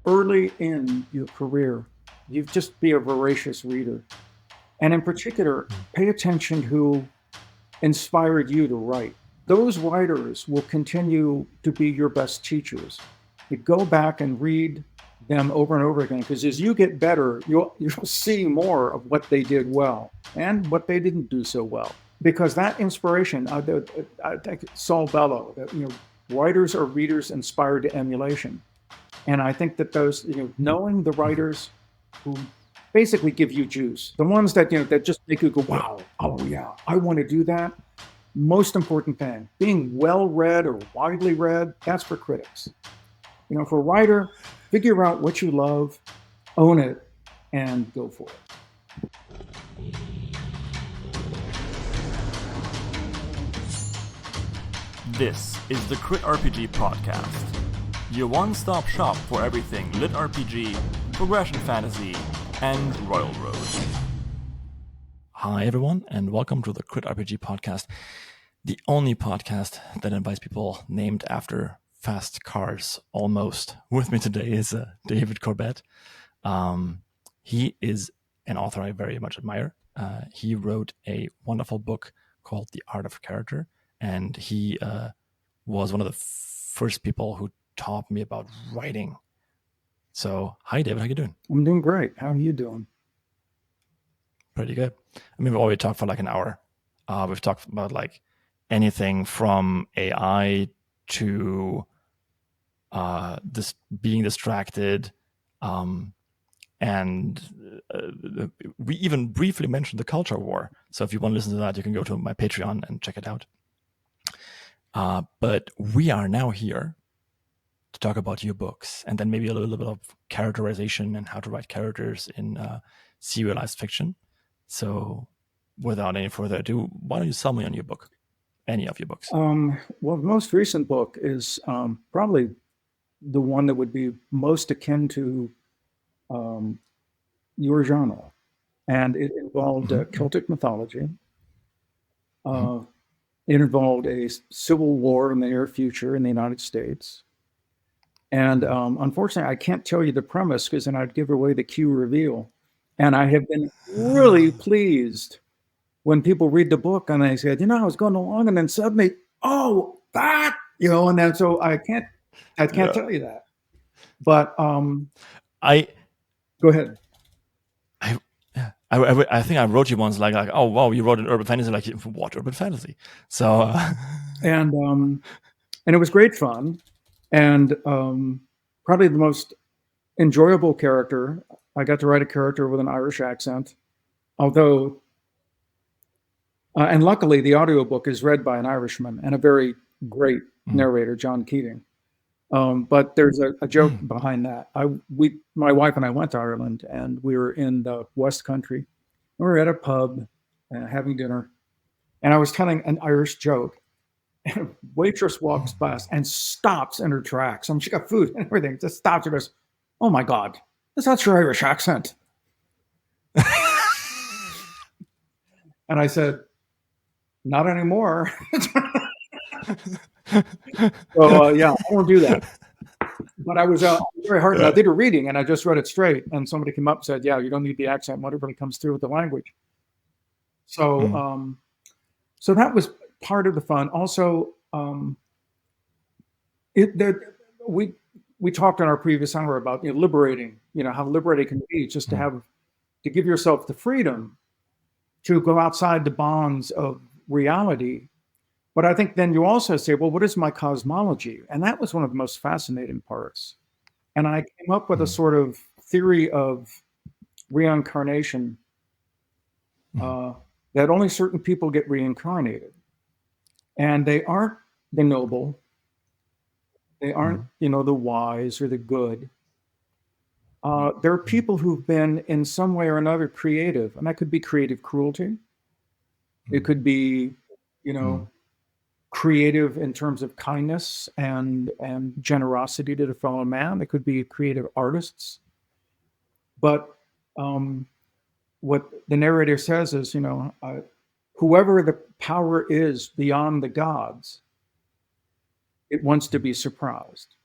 early in your career, you just be a voracious reader. And in particular, pay attention who inspired you to write. Those writers will continue to be your best teachers. You go back and read them over and over again because as you get better, you'll see more of what they did well and what they didn't do so well. Because that inspiration, I think Saul Bellow, that, writers are readers inspired to emulation. And I think that those, knowing the writers who basically give you juice, the ones that, that just make you go, wow, oh yeah, I want to do that. Most important thing, being well read or widely read, that's for critics. For a writer, figure out what you love, own it, and go for it. This is the Crit RPG Podcast, your one-stop shop for everything Lit RPG, progression fantasy, and Royal Road. Hi everyone, and welcome to the Crit RPG Podcast, the only podcast that invites people named after fast cars, almost. With me today is David Corbett. He is an author I very much admire. He wrote a wonderful book called The Art of Character, and he was one of the first people who taught me about writing. So, hi David, how you doing? I'm doing great. How are you doing? Pretty good. I mean, we've already talked for like an hour. We've talked about like anything from AI to this being distracted, and we even briefly mentioned the culture war. So if you want to listen to that, you can go to my Patreon and check it out. But we are now here to talk about your books, and then maybe a little bit of characterization and how to write characters in serialized fiction. So without any further ado, why don't you sell me on your book, any of your books? Well, the most recent book is probably the one that would be most akin to your genre. And it involved Celtic mythology. It involved a civil war in the near future in the United States. And unfortunately, I can't tell you the premise because then I'd give away the Q reveal. And I have been really pleased when people read the book and they said, I was going along and then suddenly, oh, that, and then so I can't tell you that. But go ahead. I think I wrote you once like oh wow, you wrote an urban fantasy, like what urban fantasy? So and it was great fun, and probably the most enjoyable character. I got to write a character with an Irish accent, although and luckily the audiobook is read by an Irishman and a very great narrator, John Keating. But there's a joke behind that. My wife and I went to Ireland, and we were in the West Country. We were at a pub having dinner, and I was telling an Irish joke. And a waitress walks past and stops in her tracks. She got food and everything. Just stops and goes, "Oh my God, is that your Irish accent?" And I said, "Not anymore." So yeah, I won't do that. But I was very hard. I did a reading and I just read it straight. And somebody came up and said, "Yeah, you don't need the accent. Whatever comes through with the language." So, so that was part of the fun. Also, we talked in our previous hour about liberating. How liberating it can be just to give yourself the freedom to go outside the bonds of reality. But I think then you also say, well, what is my cosmology? And that was one of the most fascinating parts. And I came up with a sort of theory of reincarnation that only certain people get reincarnated. And they aren't the noble. They aren't, the wise or the good. There are people who've been in some way or another creative. And that could be creative cruelty. It could be, creative in terms of kindness and generosity to the fellow man. It could be creative artists. But what the narrator says is, whoever the power is beyond the gods, it wants to be surprised.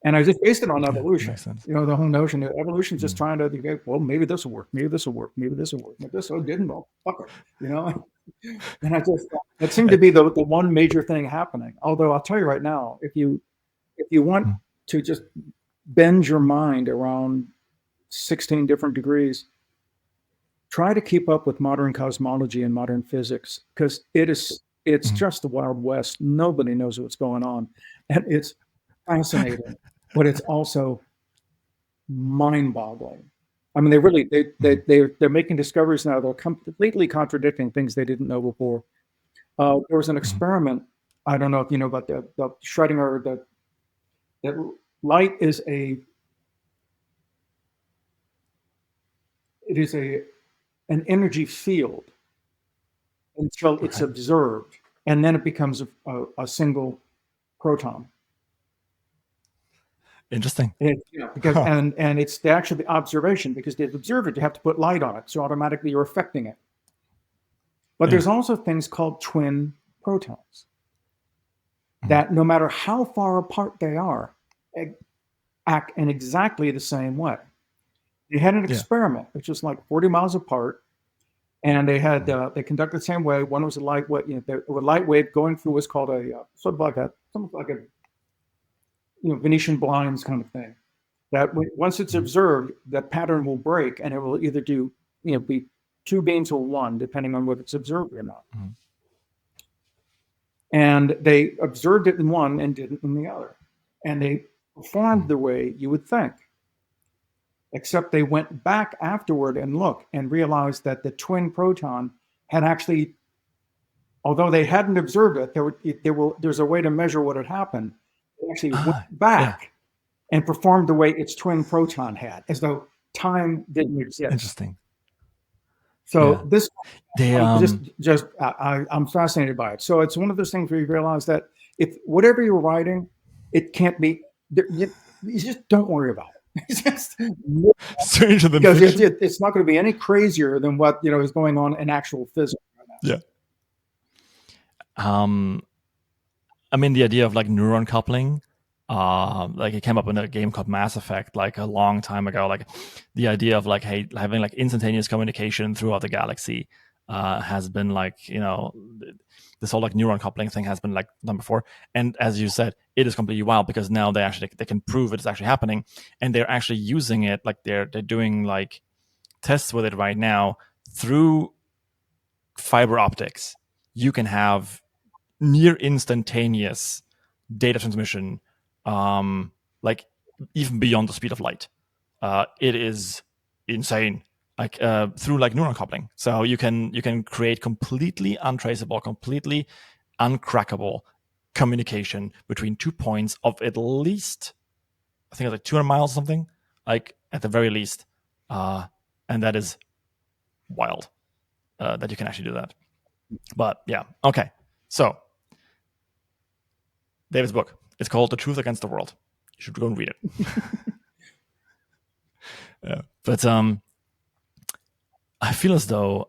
And I just based it on Yeah, evolution. makes sense. You know, the whole notion that evolution is just trying to, okay, well, maybe this will work, maybe this will work, maybe this will work. If this didn't, well, fuck it. You know, and I just that seemed to be the one major thing happening. Although I'll tell you right now, if you want Mm, to just bend your mind around 16 different degrees, try to keep up with modern cosmology and modern physics because it's mm. just the Wild West. Nobody knows what's going on, and it's fascinating, but it's also mind-boggling. I mean, they really Mm. they're making discoveries now that are completely contradicting things they didn't know before. There was an Mhm. experiment. I don't know if you know about the Schrodinger. That light is a an energy field until it's Okay. observed, and then it becomes a single proton. Interesting. Because Huh. and it's actually the observation because to observe it, you have to put light on it, so automatically you're affecting it. But Yeah. there's also things called twin protons Mhm. that, no matter how far apart they are, act in exactly the same way. They had an Yeah. experiment, which was like 40 miles apart, and Mhm. they conducted the same way. One was a light wave, a light wave going through what's called a sort of like a something like a Venetian blinds kind of thing. That once it's Mhm. observed, that pattern will break, and it will either be two beams or one, depending on whether it's observed or not. Mhm. And they observed it in one and didn't in the other, and they performed Mhm. the way you would think, except they went back afterward and looked and realized that the twin proton had actually, although they hadn't observed it, there's a way to measure what had happened. It actually went Ah, yeah. back and performed the way its twin proton had, as though time didn't exist. Interesting. So Yeah. this, They I'm I'm fascinated by it. So it's one of those things where you realize that if whatever you're writing, it can't be. You just don't worry about it. It's just stranger than because fiction. it's not going to be any crazier than what is going on in actual physics right now. Yeah. Um, I mean, the idea of like neuron coupling, like it came up in a game called Mass Effect, like a long time ago. Like the idea of like, hey, having like instantaneous communication throughout the galaxy has been like, this whole like neuron coupling thing has been like done before. And as you said, it is completely wild because now they can prove it's actually happening, and they're actually using it. Like they're doing like tests with it right now through fiber optics. You can have near instantaneous data transmission, um, like even beyond the speed of light. It is insane, like through like neuron coupling. So you can create completely untraceable, completely uncrackable communication between 2 points of at least, I think it's like 200 miles or something, like at the very least, and that is wild that you can actually do that. But yeah, okay. So David's book. It's called The Truth Against the World. You should go and read it. Yeah. But I feel as though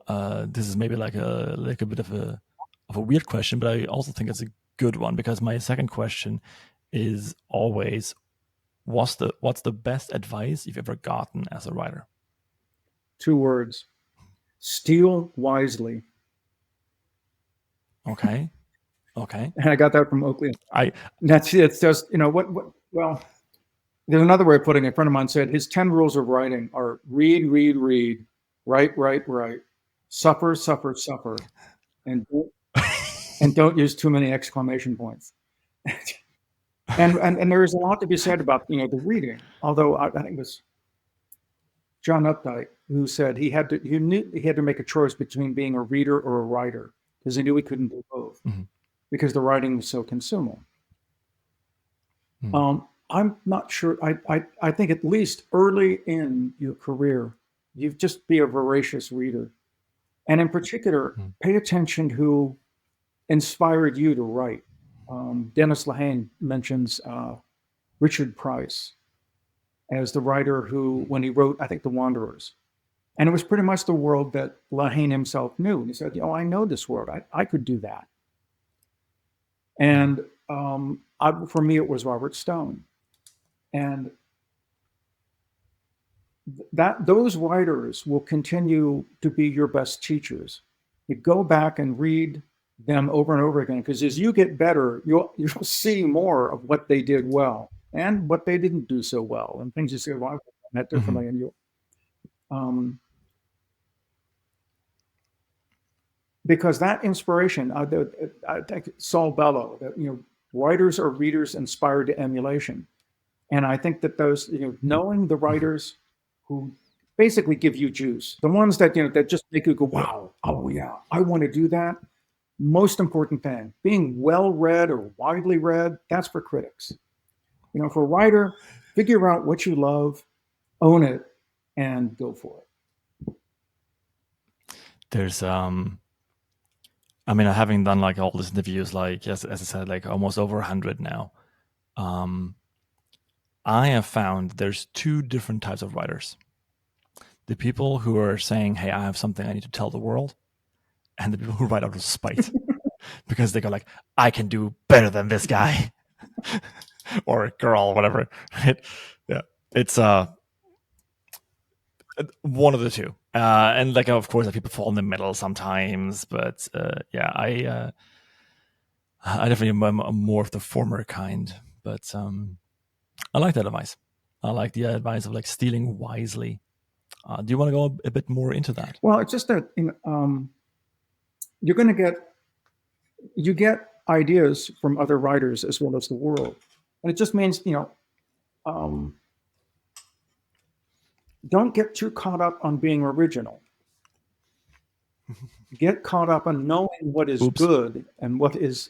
this is maybe like a bit of a weird question, but I also think it's a good one because my second question is always what's the best advice you've ever gotten as a writer? 2 words: steal wisely. Okay. Okay. And I got that from Oakley. I And that's it. It's just what. Well, there's another way of putting it. A friend of mine said his 10 rules of writing are: read, read, read, write, write, write, suffer, suffer, suffer, and don't use too many exclamation points. And there is a lot to be said about the reading. Although I think it was John Updike who said he knew he had to make a choice between being a reader or a writer because he knew he couldn't do both Mhm. because the writing was so consuming. Mhm. I'm not sure. I think at least early in your career, you just be a voracious reader, and in particular, Mhm. pay attention who inspired you to write. Dennis Lehane mentions Richard Price as the writer who, when he wrote, I think, The Wanderers, and it was pretty much the world that Lehane himself knew. And he said, "I know this world. I could do that." Mhm. And for me, it was Robert Stone. And that those writers will continue to be your best teachers. You go back and read them over and over again, because as you get better, you'll see more of what they did well and what they didn't do so well, and things you say, well, I've done that Hmm. differently, and you um, because that inspiration, I think Saul Bellow, that writers are readers inspired to emulation. And I think that those, knowing the Hmm. writers who basically give you juice, the ones that, that just make you go, Yeah. wow, oh yeah, I want to do that. Most important thing, being well read or widely read, that's for critics. For a writer, figure out what you love, own it, and go for it. There's I mean, having done like all these interviews, like as I said, like almost over 100 now. Um, I have found there's two different types of writers: the people who are saying, "Hey, I have something I need to tell the world," and the people who write out of spite because they go like, "I can do better than this guy or girl, whatever." Right? Yeah, it's one of the two, and like of course, like, people fall in the middle sometimes, but yeah, I definitely am more of the former kind, but I like that advice. I like the advice of like stealing wisely. Do you want to go a bit more into that? Well, it's just that you're going to get ideas from other writers as well as the world, and it just means um, don't get too caught up on being original. Get caught up on knowing what is Oops. good and what is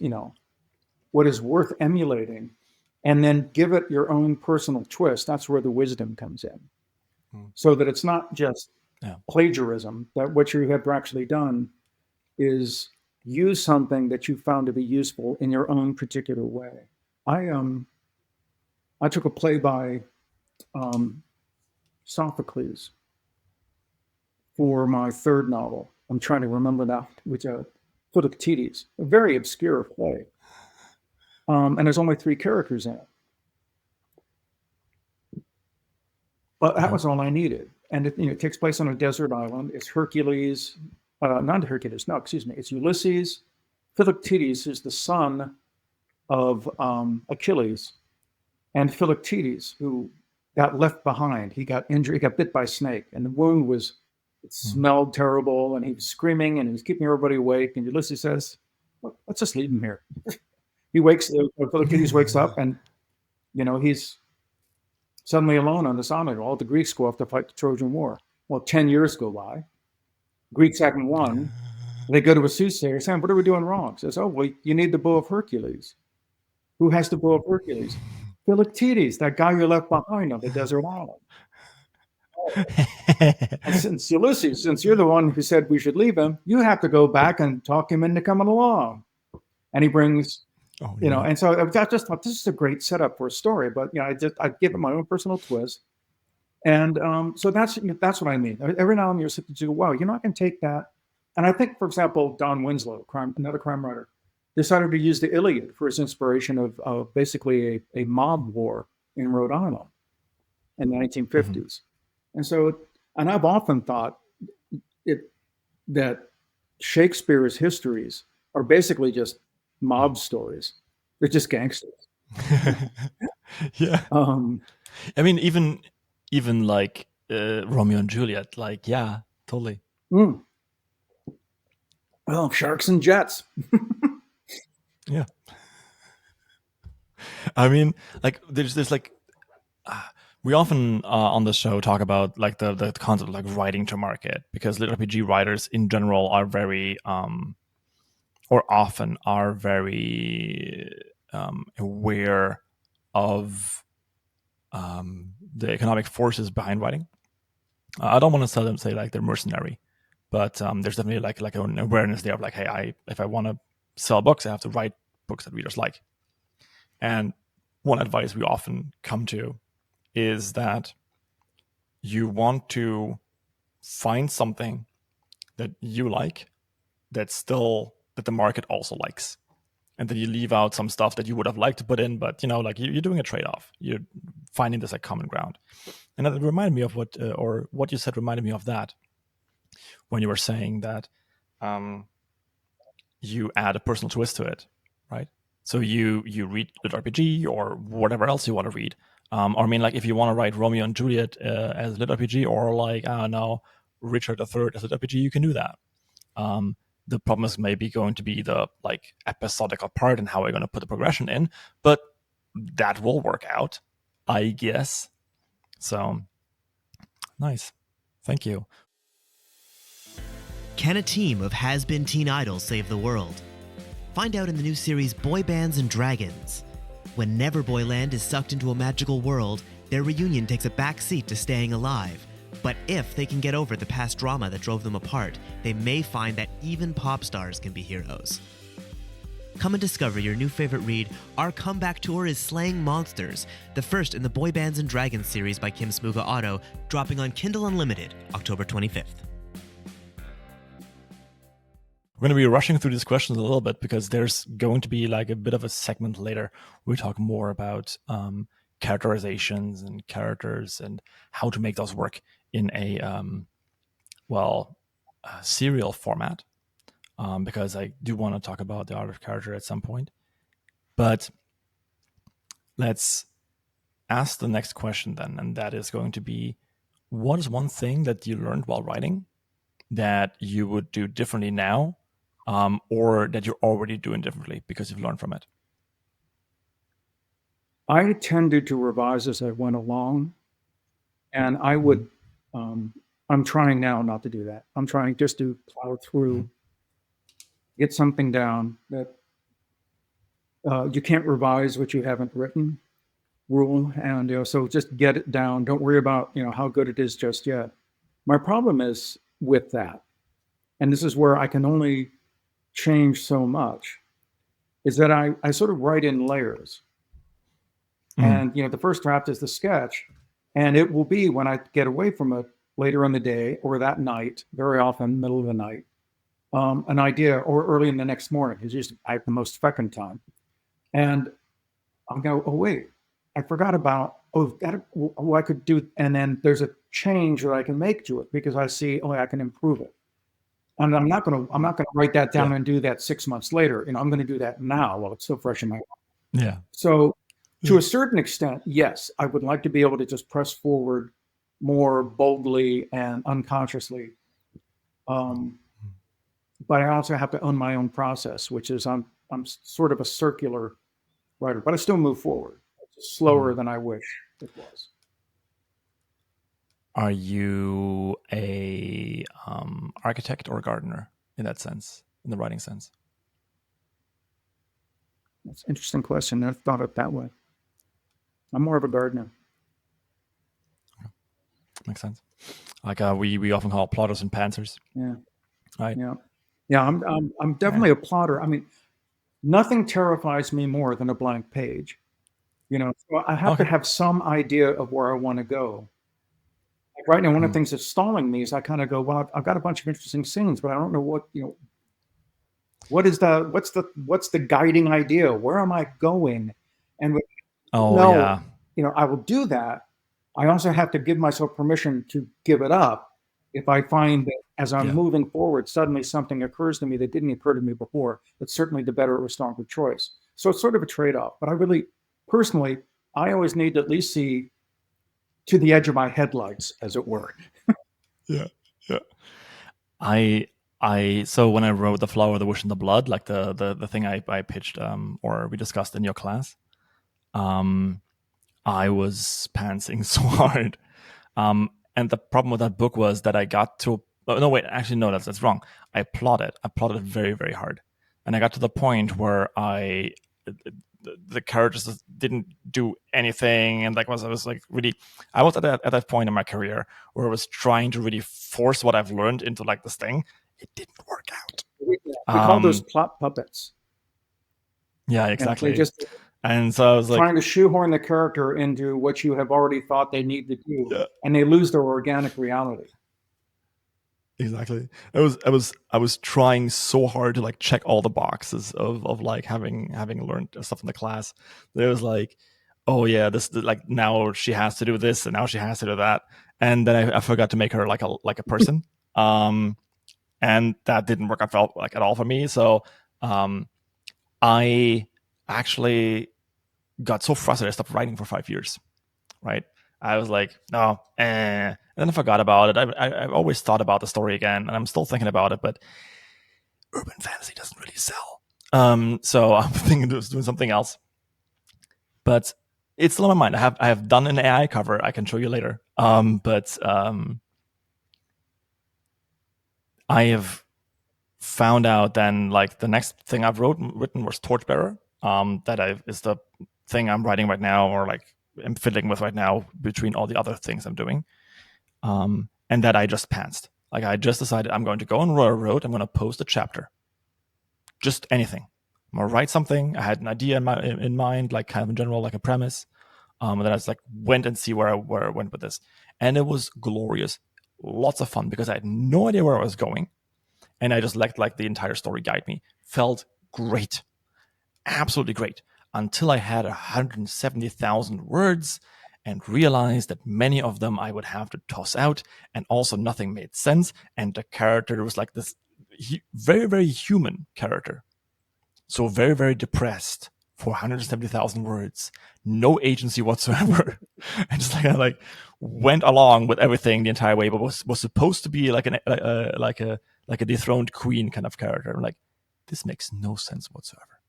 worth emulating, and then give it your own personal twist. That's where the wisdom comes in, Mm. so that it's not just Yeah. plagiarism. That what you have actually done is use something that you found to be useful in your own particular way. I took a play by um, Sophocles for my third novel. I'm trying to remember that, which Philoctetes, a very obscure play, and there's only three characters in it. But that Uh-huh. was all I needed, and it takes place on a desert island. It's Hercules, not Hercules. No, excuse me. It's Ulysses. Philoctetes is the son of Achilles, and Philoctetes, who got left behind. He got injured. He got bit by a snake, and the wound was it Mm. smelled terrible, and he was screaming, and he was keeping everybody awake. And Ulysses says, "Well, let's just leave him here." He wakes. Philoctetes wakes up, and he's suddenly alone on this island. All the Greeks go off to fight the Trojan War. Well, 10 years go by. Greeks haven't won. They go to a soothsayer, saying, "What are we doing wrong?" He says, "Oh, well, you need the bow of Hercules." Who has the bow of Hercules? Philoctetes, that guy you left behind on the desert island. And since Ulysses, since you're the one who said we should leave him, you have to go back and talk him into coming along. And he brings, Oh no. and so I just thought this is a great setup for a story. But I give it my own personal twist. And so that's what I mean. Every now and then you're supposed to go, wow, I can take that. And I think, for example, Don Winslow, another crime writer, decided to use the Iliad for his inspiration of basically a mob war in Rhode Island in the Mhm. 1950s. And so, and I've often thought it that Shakespeare's histories are basically just mob stories. They're just gangsters. Yeah. Um, I mean, even like Romeo and Juliet, like yeah, totally. mm, well, sharks and jets. Yeah. I mean, like there's like uh, we often on the show talk about like the concept of like writing to market, because little RPG writers in general are very or often are very aware of the economic forces behind writing. I don't want to sell them say like they're mercenary, but there's definitely like an awareness there of like, hey, if I want to sell books, I have to write books that readers like. And one advice we often come to is that you want to find something that you like that the market also likes. and then you leave out some stuff that you would have liked to put in, but like you're doing a trade-off. You're finding this like common ground, and that reminded me of what you said reminded me of that when you were saying that you add a personal twist to it, right? So you read the RPG or whatever else you want to read. Or I mean, like if you want to write Romeo and Juliet as a lit RPG, or like I don't know, Richard III as a lit RPG, you can do that. The problem is maybe going to be the like episodical part and how we're going to put the progression in, but that will work out, I guess. So nice, thank you. Can a team of has-been teen idols save the world? Find out in the new series Boy Bands and Dragons. When Neverboyland is sucked into a magical world, their reunion takes a back seat to staying alive. But if they can get over the past drama that drove them apart, they may find that even pop stars can be heroes. Come and discover your new favorite read, Our Comeback Tour is Slaying Monsters, the first in the Boy Bands and Dragons series by Kim Smuga Otto, dropping on Kindle Unlimited, October 25th. We're going to be rushing through these questions a little bit because there's going to be like a bit of a segment later where we talk more about characterizations and characters and how to make those work in a serial format, because I do want to talk about the art of character at some point. But let's ask the next question then, and that is going to be, what is one thing that you learned while writing that you would do differently now, or that you're already doing differently because you've learned from it? I tended to revise as I went along, and I would, I'm trying now not to do that. I'm trying just to plow through, get something down that you can't revise what you haven't written rule. And, so just get it down. Don't worry about, how good it is just yet. My problem is with that, and this is where I can only change so much, is that I sort of write in layers. And, the first draft is the sketch, and it will be when I get away from it later in the day or that night, very often middle of the night, an idea, or early in the next morning. It's just I have the most fucking time. And I'll go, oh, wait, I forgot about, I could do, and then there's a change that I can make to it because I see, I can improve it. And I'm not going to write that down and do that 6 months later. I'm going to do that now while it's so fresh in my mind. Yeah. So to a certain extent, yes, I would like to be able to just press forward more boldly and unconsciously. But I also have to own my own process, which is I'm sort of a circular writer, but I still move forward. It's slower than I wish it was. Are you a architect or gardener in that sense, in the writing sense? That's an interesting question. I've thought of it that way. I'm more of a gardener. Okay. Makes sense. Like we often call plotters and pantsers. Yeah. Right. Yeah. I'm definitely a plotter. I mean, nothing terrifies me more than a blank page. So I have to have some idea of where I want to go. Like right now, one of the things that's stalling me is I kind of go, well, I've got a bunch of interesting scenes, but I don't know what's the guiding idea? Where am I going? And I will do that. I also have to give myself permission to give it up if I find that as I'm moving forward, suddenly something occurs to me that didn't occur to me before. That's certainly the better or stronger choice. So it's sort of a trade-off. But I really, personally, I always need to at least see to the edge of my headlights, as it were. Yeah. So when I wrote The Flower, the Wish, and the Blood, like the thing I pitched or we discussed in your class, I was pantsing so hard. And the problem with that book was that I got to that's wrong. I plotted very, very hard. And I got to the point where the characters didn't do anything, and I was at that point in my career where I was trying to really force what I've learned into like this thing. It didn't work out. We call those plot puppets. Yeah, exactly. And so I was trying to shoehorn the character into what you have already thought they need to do, and they lose their organic reality. Exactly. I was trying so hard to like check all the boxes of like having learned stuff in the class. There was like, oh yeah, this like now she has to do this and now she has to do that, and then I forgot to make her like a person, and that didn't work out like at all for me. So I actually got so frustrated I stopped writing for 5 years. Right. I was like, no, and then I forgot about it. I've always thought about the story again, and I'm still thinking about it, but urban fantasy doesn't really sell. So I'm thinking of doing something else. But it's still on my mind. I have done an AI cover. I can show you later. But I have found out then like the next thing I've written was Torchbearer. Is the thing I'm writing right now, or like I'm fiddling with right now between all the other things I'm doing. And that I just pantsed. Like I just decided I'm going to go on Royal Road. I'm going to post a chapter, just anything. I'm going to write something. I had an idea in mind, like kind of in general, like a premise. And then I just like went and see where I went with this, and it was glorious, lots of fun because I had no idea where I was going, and I just let like the entire story guide me. Felt great, absolutely great, until I had 170,000 words and realized that many of them I would have to toss out, and also nothing made sense, and the character was like this very, very human character. So very, very depressed for 170,000 words, no agency whatsoever. And just like I like went along with everything the entire way, but was supposed to be like a dethroned queen kind of character. I'm like, this makes no sense whatsoever.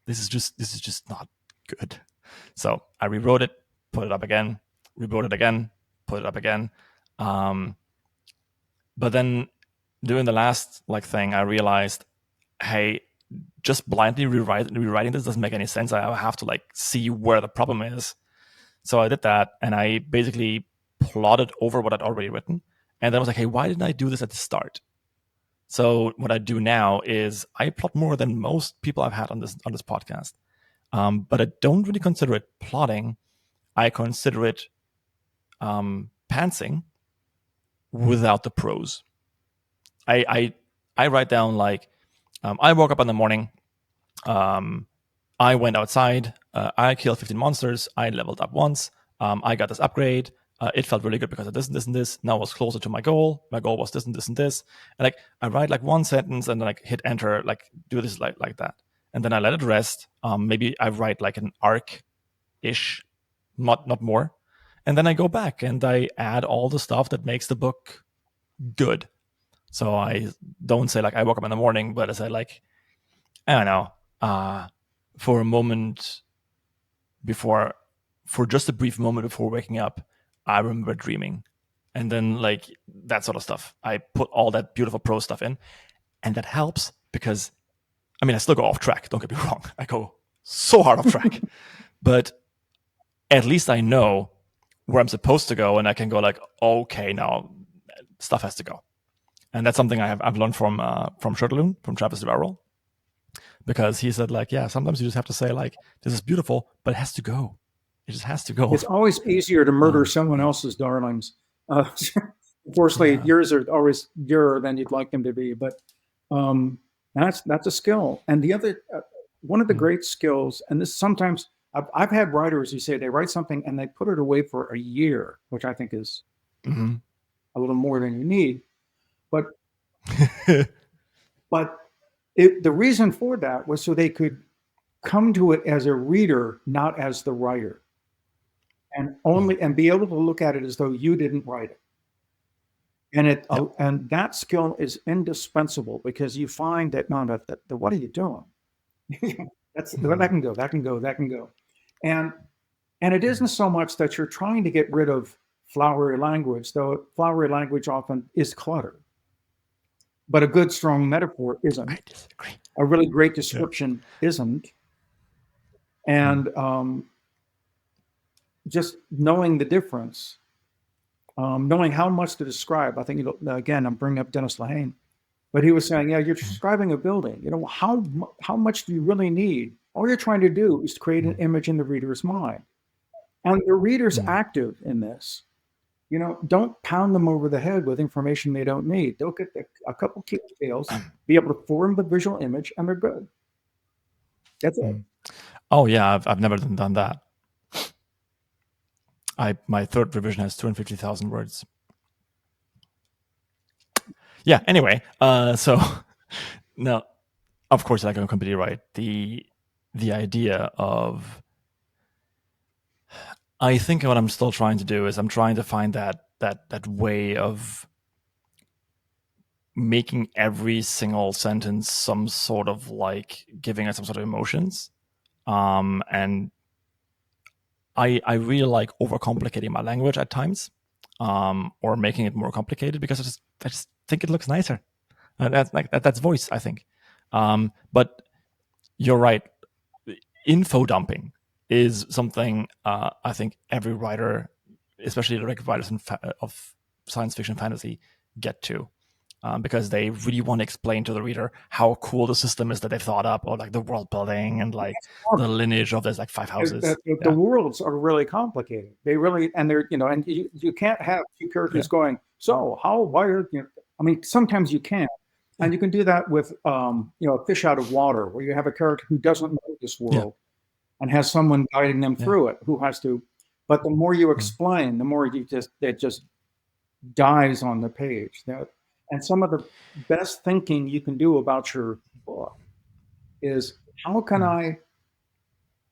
This is just not good. So I rewrote it, put it up again, rewrote it again, put it up again. But then doing the last like thing, I realized, hey, just blindly rewriting this doesn't make any sense. I have to like see where the problem is. So I did that, and I basically plotted over what I'd already written. And then I was like, hey, why didn't I do this at the start? So what I do now is I plot more than most people I've had on this podcast. But I don't really consider it plotting. I consider it pantsing without the prose. I write down like, I woke up in the morning. I went outside. I killed 15 monsters. I leveled up once. I got this upgrade. It felt really good because of this and this and this. Now I was closer to my goal. My goal was this and this and this. And like I write like one sentence and then like hit enter, like do this like that. And then I let it rest. Maybe I write like an arc-ish, not more. And then I go back and I add all the stuff that makes the book good. So I don't say like I woke up in the morning, but I say like, I don't know, for a moment before, for just a brief moment before waking up, I remember dreaming. And then like that sort of stuff. I put all that beautiful prose stuff in. And that helps because, I mean, I still go off track. Don't get me wrong. I go so hard off track. But at least I know where I'm supposed to go. And I can go like, okay, now stuff has to go. And that's something I've learned from Shirtaloon, from Travis DeVarrell. Because he said like, yeah, sometimes you just have to say like, this is beautiful, but it has to go. It just has to go. It's always easier to murder someone else's darlings. Unfortunately, yours are always dearer than you'd like them to be, but that's a skill. And the other, one of the great skills, and this sometimes I've had writers who say they write something and they put it away for a year, which I think is a little more than you need. But the reason for that was so they could come to it as a reader, not as the writer, and be able to look at it as though you didn't write it. And and that skill is indispensable because you find that what are you doing? That can go. And it isn't so much that you're trying to get rid of flowery language, though flowery language often is clutter. But a good, strong metaphor isn't. I disagree. A really great description isn't. And just knowing the difference, knowing how much to describe. I think, again, I'm bringing up Dennis Lehane, but he was saying, yeah, you're describing a building. How much do you really need? All you're trying to do is to create an image in the reader's mind. And the reader's active in this. don't pound them over the head with information they don't need. They'll get a couple key details, be able to form the visual image, and they're good. That's it. Oh yeah, I've never done that. My third revision has 250,000 words. Yeah. Anyway, so no, of course, like I'm completely right. The idea of, I think what I'm still trying to do is I'm trying to find that way of making every single sentence some sort of like giving it some sort of emotions. And I really like overcomplicating my language at times, or making it more complicated because I just think it looks nicer. That's voice, I think. But you're right. Info dumping is something I think every writer, especially the writers of science fiction fantasy, get to. Because they really want to explain to the reader how cool the system is that they've thought up, or like the world building and like the lineage of there's like 5 houses. The worlds are really complicated. They really, and they're, and you can't have two characters going, so why are, I mean, sometimes you can. And you can do that with, a fish out of water, where you have a character who doesn't know this world and has someone guiding them through it who has to, but the more you explain, the more it just dies on the page. And some of the best thinking you can do about your book is, how can I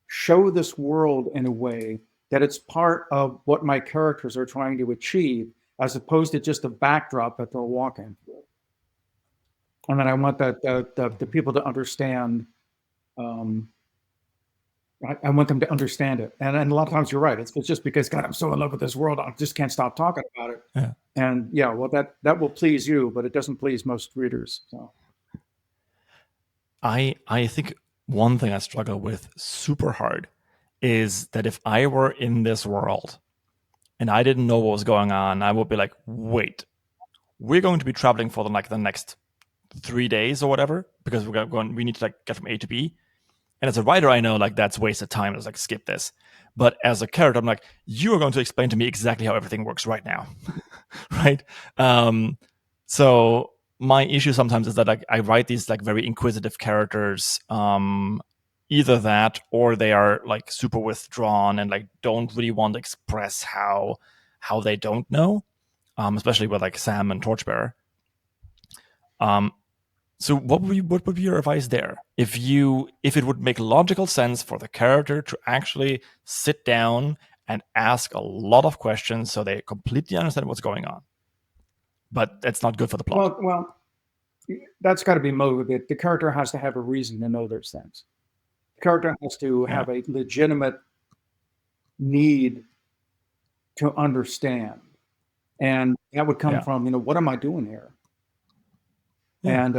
show this world in a way that it's part of what my characters are trying to achieve, as opposed to just a backdrop that they'll walk into. And then I want the people to understand. I want them to understand it. And a lot of times you're right. It's just because, God, I'm so in love with this world, I just can't stop talking about it. Yeah. And well, that will please you, but it doesn't please most readers. So I think one thing I struggle with super hard is that if I were in this world and I didn't know what was going on, I would be like, wait, we're going to be traveling for the next 3 days or whatever, because we need to like get from A to B. And as a writer, I know like that's wasted time. I was like, skip this. But as a character, I'm like, you are going to explain to me exactly how everything works right now. Right? So my issue sometimes is that like I write these like very inquisitive characters, either that or they are like super withdrawn and like don't really want to express how they don't know, especially with like Sam and Torchbearer. So what would be your advice there? If it would make logical sense for the character to actually sit down and ask a lot of questions so they completely understand what's going on, but that's not good for the plot. Well, that's got to be motivated. The character has to have a reason to know those things. The character has to have a legitimate need to understand, and that would come from, what am I doing here? Yeah. And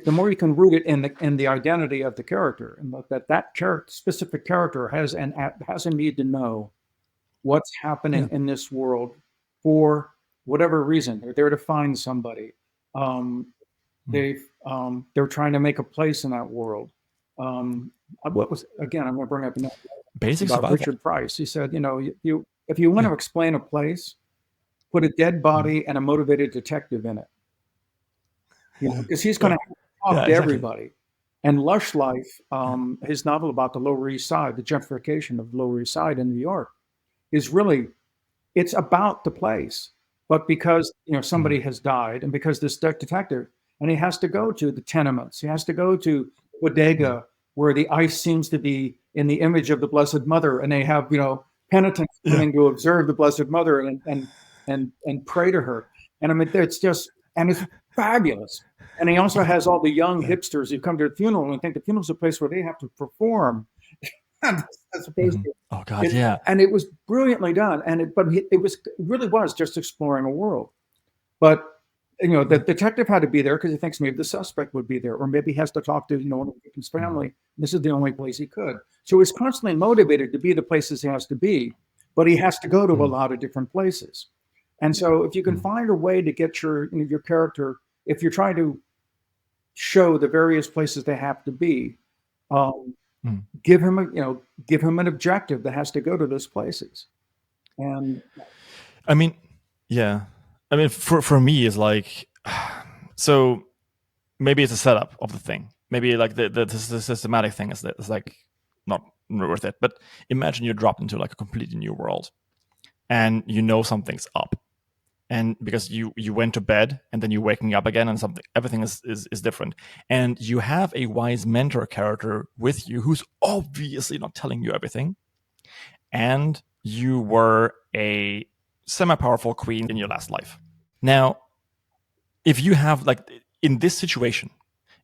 the more you can root it in the identity of the character, and that specific character has a need to know what's happening in this world for whatever reason. They're there to find somebody. They're trying to make a place in that world. What was, again, I'm going to bring up basic about survival. Richard Price. He said, if you want to explain a place, put a dead body and a motivated detective in it. Because he's going to talk to everybody. And Lush Life, his novel about the Lower East Side, the gentrification of the Lower East Side in New York, is really, it's about the place. But because somebody has died, and because this detective, and he has to go to the tenements, he has to go to bodega where the ice seems to be in the image of the Blessed Mother, and they have penitents coming to observe the Blessed Mother and pray to her. And I mean, it's fabulous. And he also has all the young hipsters who come to the funeral and think the funeral's a place where they have to perform. As opposed to, oh God, yeah. And it was brilliantly done. And it really was just exploring a world. But the detective had to be there because he thinks maybe the suspect would be there, or maybe he has to talk to one of the victim's family. This is the only place he could. So he's constantly motivated to be the places he has to be, but he has to go to a lot of different places. And so if you can find a way to get your character, if you're trying to show the various places they have to be, give him an objective that has to go to those places. And I mean, yeah. I mean, for me, it's like, so maybe it's a setup of the thing. Maybe like the systematic thing is like not worth it. But imagine you're dropped into like a completely new world, and you know something's up, and because you went to bed and then you're waking up again, and everything is different, and you have a wise mentor character with you who's obviously not telling you everything, and you were a semi-powerful queen in your last life. Now, if you have like in this situation,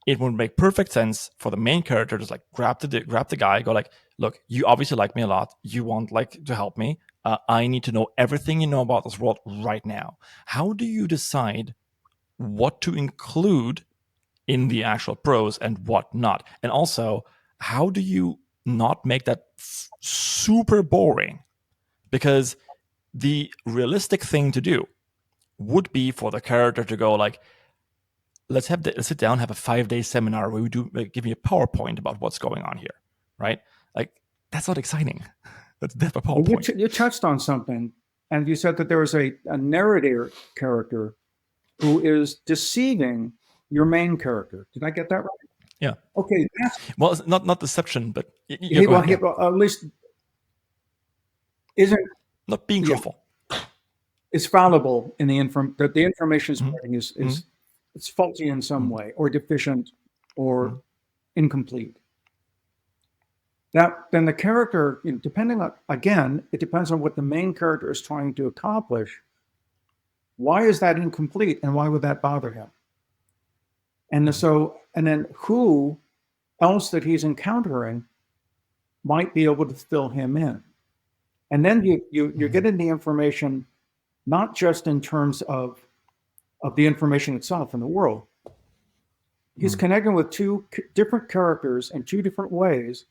it would make perfect sense for the main character to like grab the guy, go like, look, you obviously like me a lot. You want like to help me. I need to know everything you know about this world right now. How do you decide what to include in the actual prose and what not? And also, how do you not make that super boring? Because the realistic thing to do would be for the character to go like, let's sit down, have a 5-day seminar where we do like, give me a PowerPoint about what's going on here, right? Like that's not exciting. That's a Well, PowerPoint. you touched on something, and you said that there was a narrator character who is deceiving your main character. Did I get that right? Yeah. Okay. Well, it's not deception, but go ahead. At least isn't Not being truthful. It's fallible in the that the information spreading is it's faulty in some way, or deficient, or incomplete. That then the character, depending on, again, it depends on what the main character is trying to accomplish. Why is that incomplete, and why would that bother him? And then who else that he's encountering might be able to fill him in. And then you're getting the information not just in terms of the information itself in the world. He's connecting with two different characters in two different ways,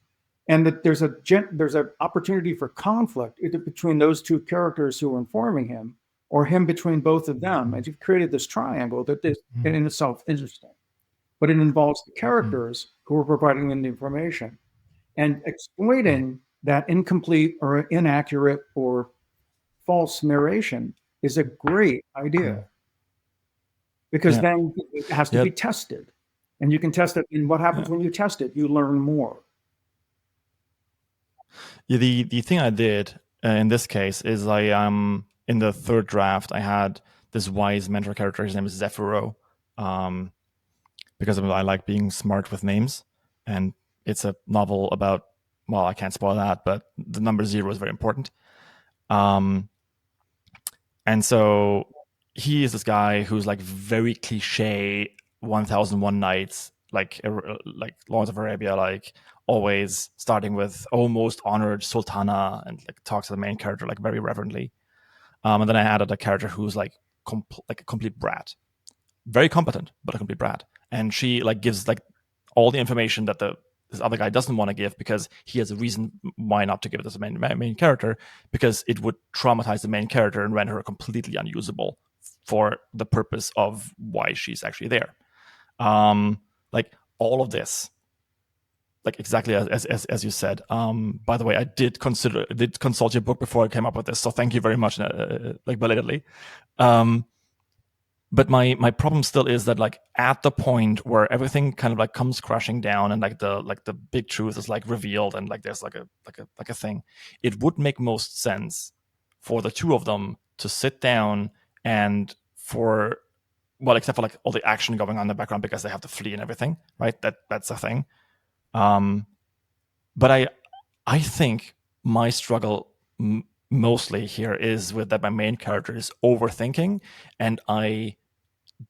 and that there's an opportunity for conflict either between those two characters who are informing him, or him between both of them. And you've created this triangle that is in itself interesting, but it involves the characters who are providing them the information, and exploiting that incomplete or inaccurate or false narration is a great idea, because then it has to be tested, and you can test it. And what happens when you test it? You learn more. Yeah, the thing I did in this case is in the third draft I had this wise mentor character. His name is Zephyro, because I like being smart with names, and it's a novel about, well, I can't spoil that, but the number 0 is very important. And so he is this guy who's like very cliche 1001 Nights, like Lawrence of Arabia, like always starting with almost honored sultana, and like talks to the main character like very reverently. And then I added a character who's like a complete brat, very competent, but a complete brat. And she like gives like all the information that this other guy doesn't want to give, because he has a reason why not to give it as a main character, because it would traumatize the main character and render her completely unusable for the purpose of why she's actually there. Like all of this, like exactly as you said. By the way, I did consult your book before I came up with this, so thank you very much, like belatedly. But my problem still is that like at the point where everything kind of like comes crashing down, and like the big truth is like revealed, and like there's like a thing, it would make most sense for the two of them to sit down, and except for like all the action going on in the background because they have to flee and everything, right? That's a thing. But I think my struggle mostly here is with that my main character is overthinking, and I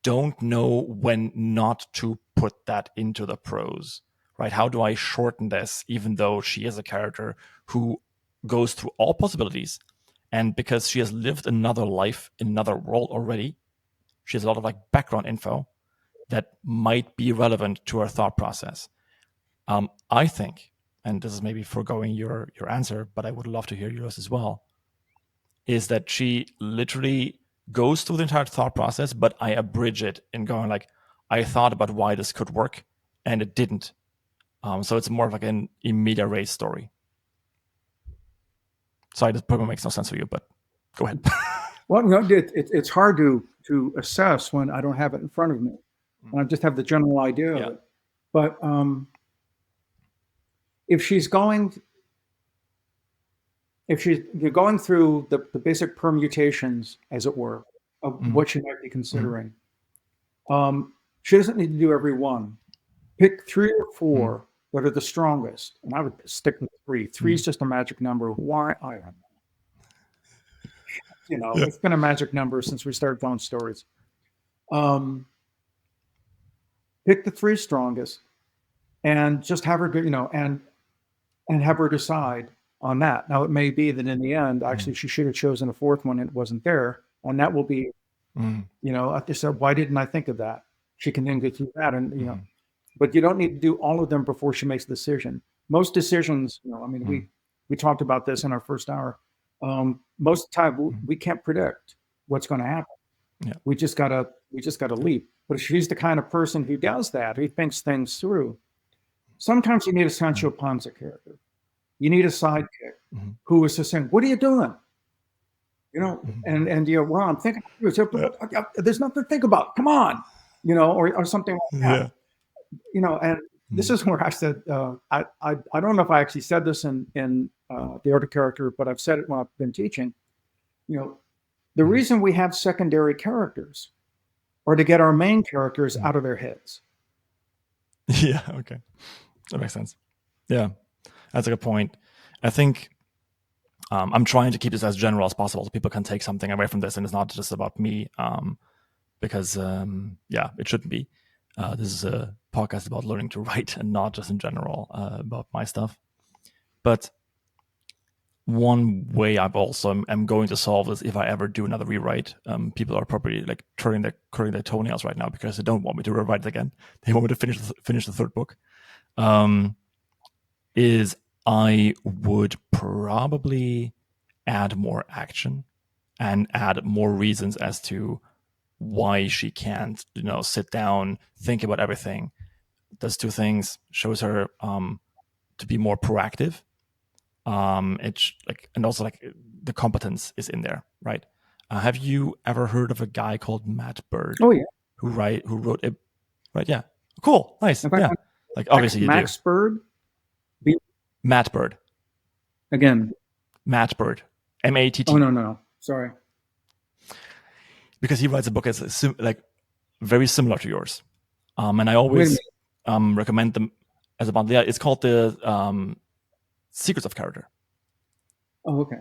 don't know when not to put that into the prose, right? How do I shorten this, even though she is a character who goes through all possibilities, and because she has lived another life in another world already, she has a lot of like background info that might be relevant to her thought process. I think, and this is maybe foregoing your answer, but I would love to hear yours as well, is that she literally goes through the entire thought process, but I abridge it in going like, I thought about why this could work, and it didn't. So it's more of like an in media res story. Sorry, this probably makes no sense for you, but go ahead. Well, it's hard to assess when I don't have it in front of me, and I just have the general idea of Yeah. it. But if she's going, you're going through the basic permutations, as it were, of what she might be considering, she doesn't need to do every one. Pick 3 or 4 that are the strongest, and I would stick with 3. 3 is just a magic number. Why? I don't know. Yeah. It's been a magic number since we started telling stories. Pick the 3 strongest, and just have her, and have her decide on that. Now, it may be that in the end, actually, she should have chosen a 4th one and it wasn't there, and that will be, they said, why didn't I think of that? She can then go through that, and but you don't need to do all of them before she makes a decision. Most decisions, we talked about this in our first hour. Most of the time, we can't predict what's going to happen. Yeah. We just gotta leap. But if she's the kind of person who does that, who thinks things through, sometimes you need a Sancho Panza character. You need a sidekick who is just saying, "What are you doing?" And well, I'm thinking. There's nothing to think about. Come on, or something like that. And this is where I said, I don't know if I actually said this in the art of character, but I've said it when I've been teaching. The reason we have secondary characters are to get our main characters out of their heads. Yeah, okay. That makes sense. Yeah, that's a good point. I think I'm trying to keep this as general as possible so people can take something away from this, and it's not just about me, because, it shouldn't be. This is a podcast about learning to write and not just in general about my stuff. But one way I've also am going to solve this, if I ever do another rewrite, people are probably like curling their toenails right now because they don't want me to rewrite it again. They want me to finish the 3rd book. Is I would probably add more action and add more reasons as to why she can't, sit down, think about everything. Does 2 things: shows her to be more proactive. It's like, and also like the competence is in there, right? Have you ever heard of a guy called Matt Bird? Oh yeah, who wrote it? Right? Yeah, cool, nice. In fact, Yeah, like obviously Max you do. Bird. Matt Bird. Again. Matt Bird. Matt. Oh no, sorry. Because he writes a book that's like very similar to yours, and I always recommend them as a bundle. Yeah, it's called the Secrets of Character. Oh, okay.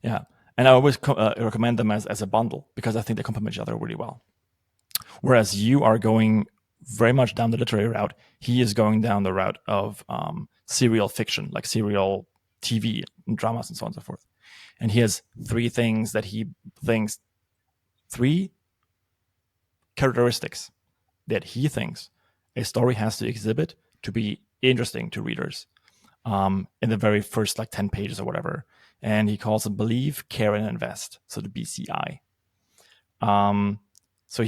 Yeah, and I always recommend them as a bundle because I think they complement each other really well. Whereas you are going very much down the literary route, he is going down the route of serial fiction, like serial TV and dramas and so on and so forth. And he has 3 things that he thinks, 3 characteristics that he thinks a story has to exhibit to be interesting to readers in the very first 10 pages or whatever. And he calls it believe, care, and invest. So the BCI. So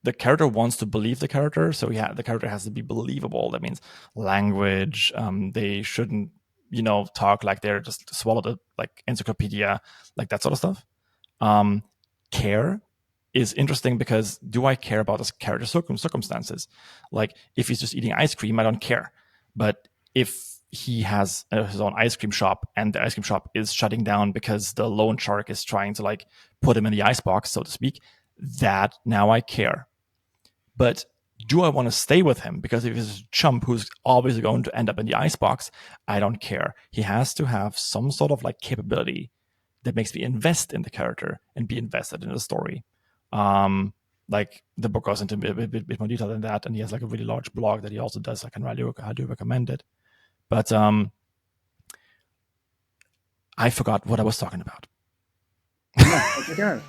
the character wants to believe the character. So the character has to be believable. That means language. They shouldn't, talk like they're just swallowed like encyclopedia, like that sort of stuff. Care is interesting because do I care about this character's circumstances? Like if he's just eating ice cream, I don't care. But if he has his own ice cream shop and the ice cream shop is shutting down because the loan shark is trying to put him in the icebox, so to speak, that now I care. But do I want to stay with him? Because if he's a chump who's obviously going to end up in the icebox, I don't care. He has to have some sort of capability that makes me invest in the character and be invested in the story. The book goes into a bit more detail than that, and he has a really large blog that he also does. I do recommend it. But I forgot what I was talking about. Okay.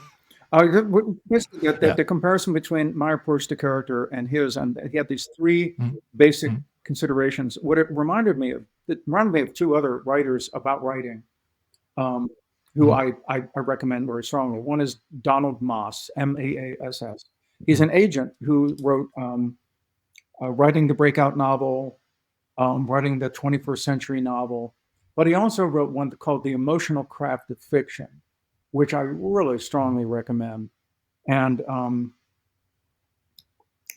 The comparison between my approach to character and his, and he had these 3 basic considerations. What it reminded me of 2 other writers about writing, who I recommend very strongly. One is Donald Maass, Maass. He's an agent who wrote writing the breakout novel, writing the 21st century novel. But he also wrote one called The Emotional Craft of Fiction, which I really strongly recommend. And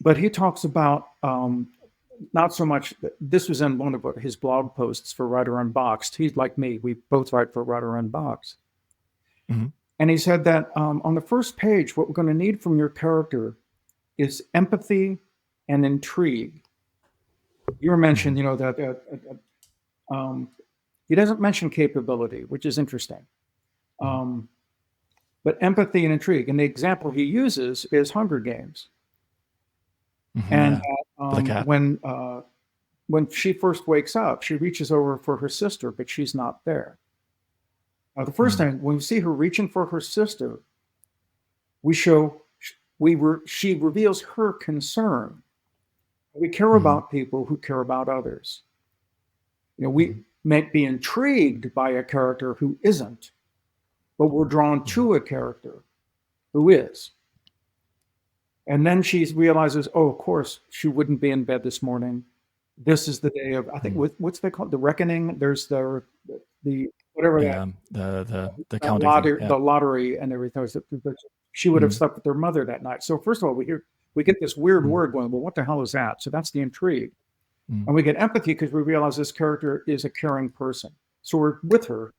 but he talks about not so much. This was in one of his blog posts for Writer Unboxed. He's like me; we both write for Writer Unboxed. Mm-hmm. And he said that on the first page, what we're going to need from your character is empathy and intrigue. You were mentioned, that he doesn't mention capability, which is interesting. But empathy and intrigue. And the example he uses is Hunger Games. Mm-hmm. And when she first wakes up, she reaches over for her sister, but she's not there. The first time when we see her reaching for her sister, she reveals her concern. We care about people who care about others. We might be intrigued by a character who isn't, but we're drawn to a character who is. And then she realizes, oh, of course, she wouldn't be in bed this morning. This is the day of, I think, what's they call it? The reckoning. There's the whatever the counting, the lottery and everything. She would have slept with her mother that night. So first of all, we get this weird word going. Well, what the hell is that? So that's the intrigue, and we get empathy because we realize this character is a caring person. So we're with her,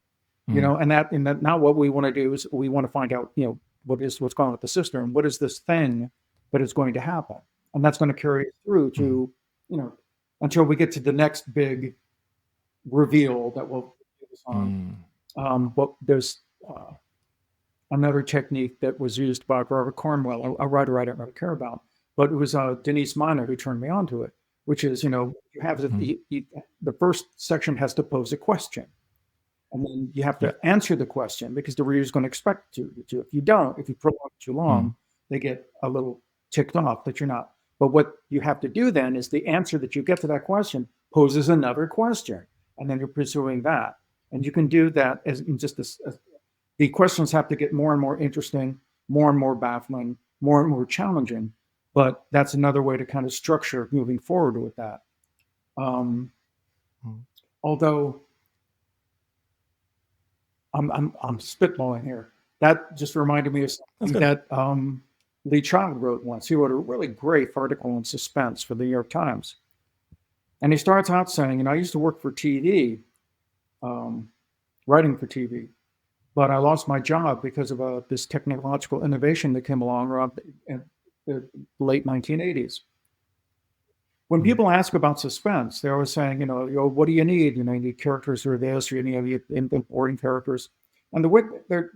and that now what we want to do is we want to find out, what's going on with the sister and what is this thing that is going to happen, and that's going to carry through to, until we get to the next big reveal that will focus on. There's another technique that was used by Robert Cornwell, a writer I don't really care about, but it was Denise Miner who turned me on to it, which is, you have the first section has to pose a question, and then you have to answer the question because the reader's going to expect you to. If you don't, if you prolong it too long, they get a little ticked off that you're not. But what you have to do then is the answer that you get to that question poses another question, and then you're pursuing that. And you can do that as just the questions have to get more and more interesting, more and more baffling, more and more challenging. But that's another way to kind of structure moving forward with that. Although I'm spitballing here. That just reminded me of something that Lee Child wrote once. He wrote a really great article on suspense for the New York Times. And he starts out saying, I used to work for TV, writing for TV, but I lost my job because of this technological innovation that came along around the late 1980s. When people ask about suspense, they're always saying, what do you need? You need characters who are this, or you need important characters. And the way they're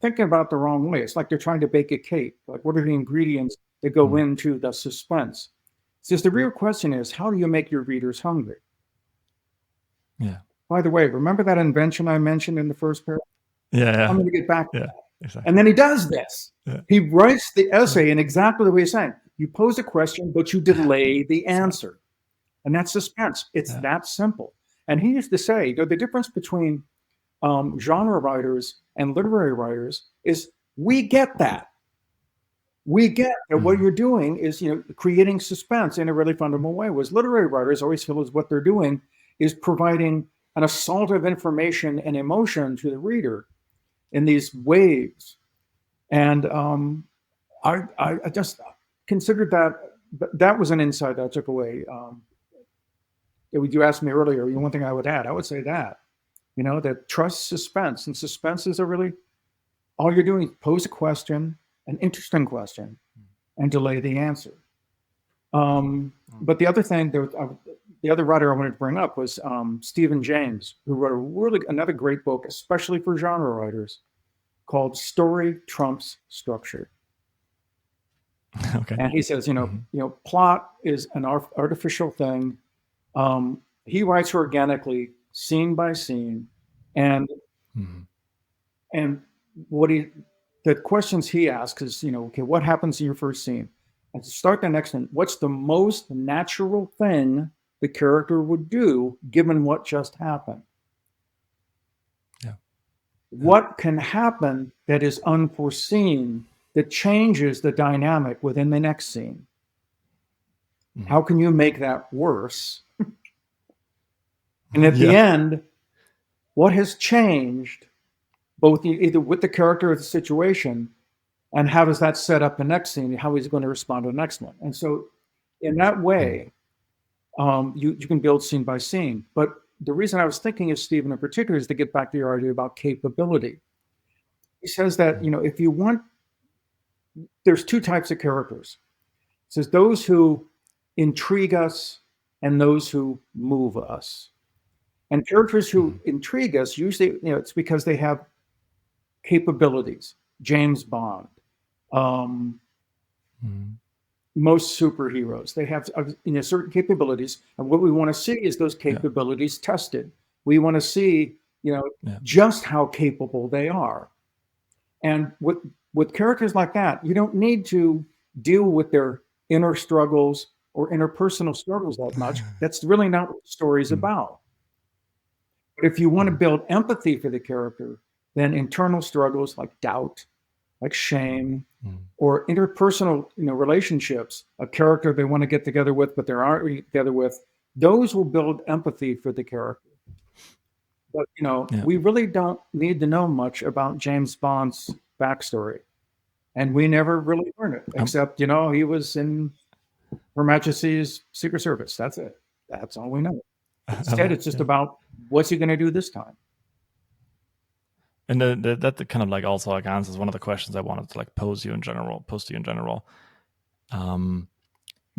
thinking about it the wrong way. It's like they're trying to bake a cake. Like, what are the ingredients that go into the suspense? It's just the real question is, how do you make your readers hungry? Yeah. By the way, remember that invention I mentioned in the first paragraph? Yeah. I'm going to get back to that. Exactly. And then he does this. Yeah. He writes the essay in exactly the way he's saying. You pose a question, but you delay the answer. And that's suspense. It's that simple. And he used to say, the difference between genre writers and literary writers is we get that. We get that what you're doing is, creating suspense in a really fundamental way. Whereas literary writers always feel as what they're doing is providing an assault of information and emotion to the reader in these waves. And I just considered that was an insight that I took away. You asked me earlier, one thing I would add, I would say that, that trust suspense, and suspense is all you're doing is pose a question, an interesting question, and delay the answer. But the other thing, the other writer I wanted to bring up was Stephen James, who wrote another great book, especially for genre writers, called Story Trumps Structure. Okay. And he says, plot is an artificial thing. He writes organically, scene by scene, and the questions he asks is, what happens in your first scene? And to start the next one, what's the most natural thing the character would do given what just happened? Yeah. What can happen that is unforeseen that changes the dynamic within the next scene? How can you make that worse? And at the end, what has changed, both either with the character or the situation, and how does that set up the next scene, how he's going to respond to the next one. And so in that way, you can build scene by scene. But the reason I was thinking of Stephen in particular is to get back to your idea about capability. He says that, if you want, there's two types of characters. It says those who intrigue us and those who move us. And characters who intrigue us, usually, it's because they have capabilities. James Bond, most superheroes, they have certain capabilities, and what we want to see is those capabilities tested. We want to see just how capable they are. And with characters like that, you don't need to deal with their inner struggles or interpersonal struggles that much. That's really not what the story's about. But if you want to build empathy for the character, then internal struggles like doubt, like shame, or interpersonal relationships, a character they want to get together with but they aren't really together with, those will build empathy for the character. But we really don't need to know much about James Bond's backstory, and we never really learn it, except he was in Her Majesty's Secret Service. That's it. That's all we know. Instead, it's just about what's he going to do this time. And that kind of like also like answers one of the questions I wanted to like pose to you in general.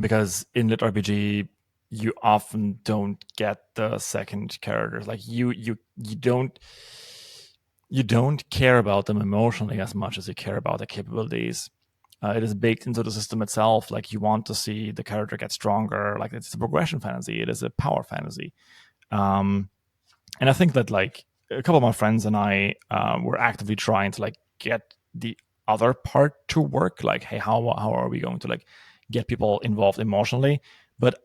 Because in lit RPG, you often don't get the second characters. Like you don't care about them emotionally as much as you care about their capabilities. It is baked into the system itself. Like you want to see the character get stronger. Like it's a progression fantasy. It is a power fantasy. And I think that like a couple of my friends and I were actively trying to like get the other part to work. Like, hey, how are we going to like get people involved emotionally? But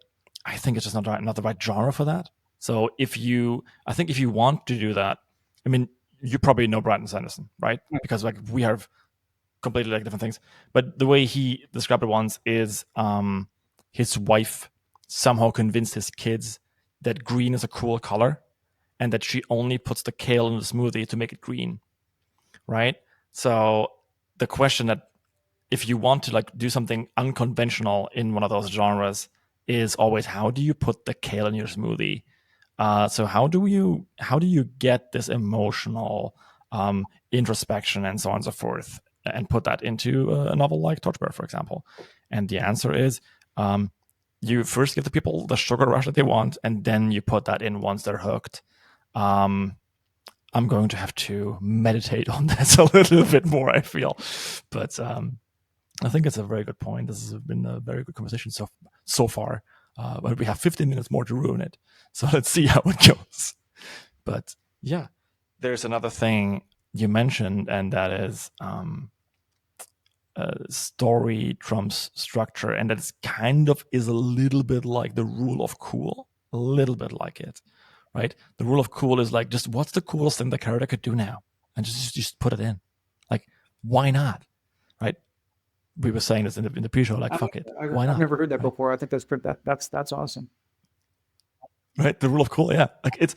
I think it's just not the right genre for that. So if you want to do that, I mean, you probably know Brandon Sanderson, right? Because like we have completely like different things. But the way he described it once is his wife somehow convinced his kids that green is a cool color and that she only puts the kale in the smoothie to make it green, right? So the question that if you want to like do something unconventional in one of those genres is always, how do you put the kale in your smoothie? So how do you get this emotional introspection and so on and so forth and put that into a novel like Torchbearer, for example? And the answer is you first give the people the sugar rush that they want, and then you put that in once they're hooked. I'm going to have to meditate on this a little bit more, I feel. But I think it's a very good point. This has been a very good conversation so far. But we have 15 minutes more to ruin it. So let's see how it goes. But yeah, there's another thing you mentioned, and that is story trumps structure. And that kind of is a little bit like the rule of cool, a little bit like it, right? The rule of cool is like, just what's the coolest thing the character could do now? And just put it in. Like, why not? Right? We were saying this in the pre-show, like, fuck it. Why not? I've never heard that before. I think that's awesome. Right, the rule of cool, yeah. Like it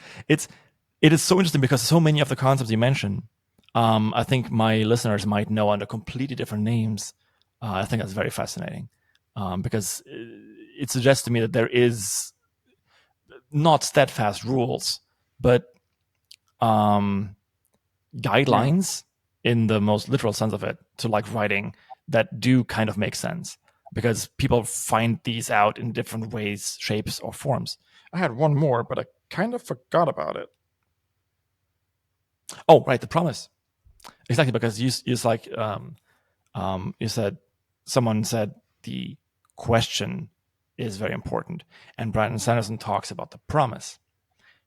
is so interesting because so many of the concepts you mentioned, I think my listeners might know under completely different names. I think that's very fascinating because it suggests to me that there is not steadfast rules, but guidelines in the most literal sense of it to like writing that do kind of make sense because people find these out in different ways, shapes, or forms. I had one more, but I kind of forgot about it. Oh, right, the promise. Exactly, because you like you said, someone said the question is very important, and Brandon Sanderson talks about the promise.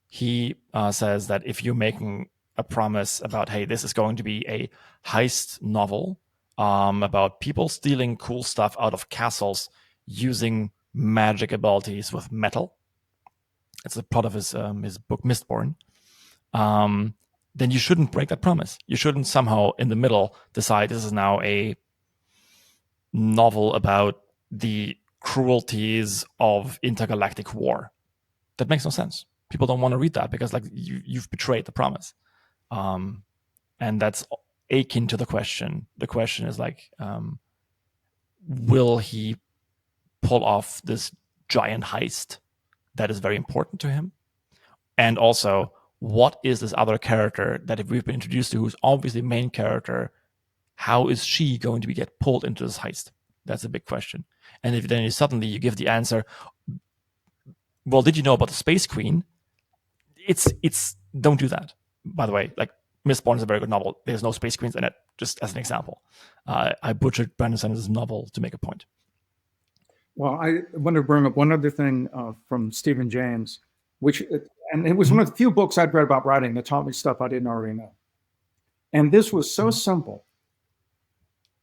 He says that if you're making a promise about, hey, this is going to be a heist novel about people stealing cool stuff out of castles using magic abilities with metal. It's a part of his book Mistborn. Then you shouldn't break that promise. You shouldn't somehow in the middle decide this is now a novel about the cruelties of intergalactic war. That makes no sense. people don't want to read that because like you've betrayed the promise. And that's akin to the question. The question is like, will he pull off this giant heist that is very important to him? And also, what is this other character that if we've been introduced to, who's obviously the main character, how is she going to get pulled into this heist? That's a big question. And if then suddenly you give the answer, well, did you know about the Space Queen? It's don't do that. By the way, like Mistborn is a very good novel. There's no Space Queens in it, just as an example. I butchered Brandon Sanders's novel to make a point. Well, I want to bring up one other thing from Stephen James, and it was one of the few books I'd read about writing that taught me stuff I didn't already know. And this was so simple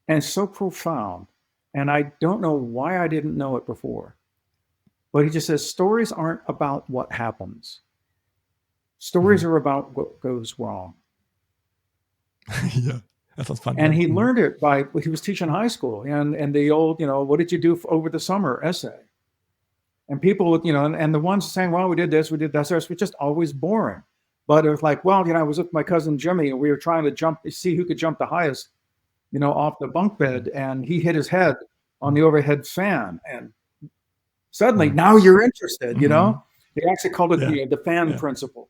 and so profound, and I don't know why I didn't know it before. But he just says, stories aren't about what happens. Stories are about what goes wrong. Yeah, that sounds fun. And he learned it he was teaching high school, and the old, what did you do over the summer essay? And people, and the ones saying, well, we did this, we did that, it was just always boring. But it was like, well, I was with my cousin Jimmy, and we were trying to see who could jump the highest, off the bunk bed, and he hit his head on the overhead fan, and suddenly now you're interested. They actually called it the fan principle.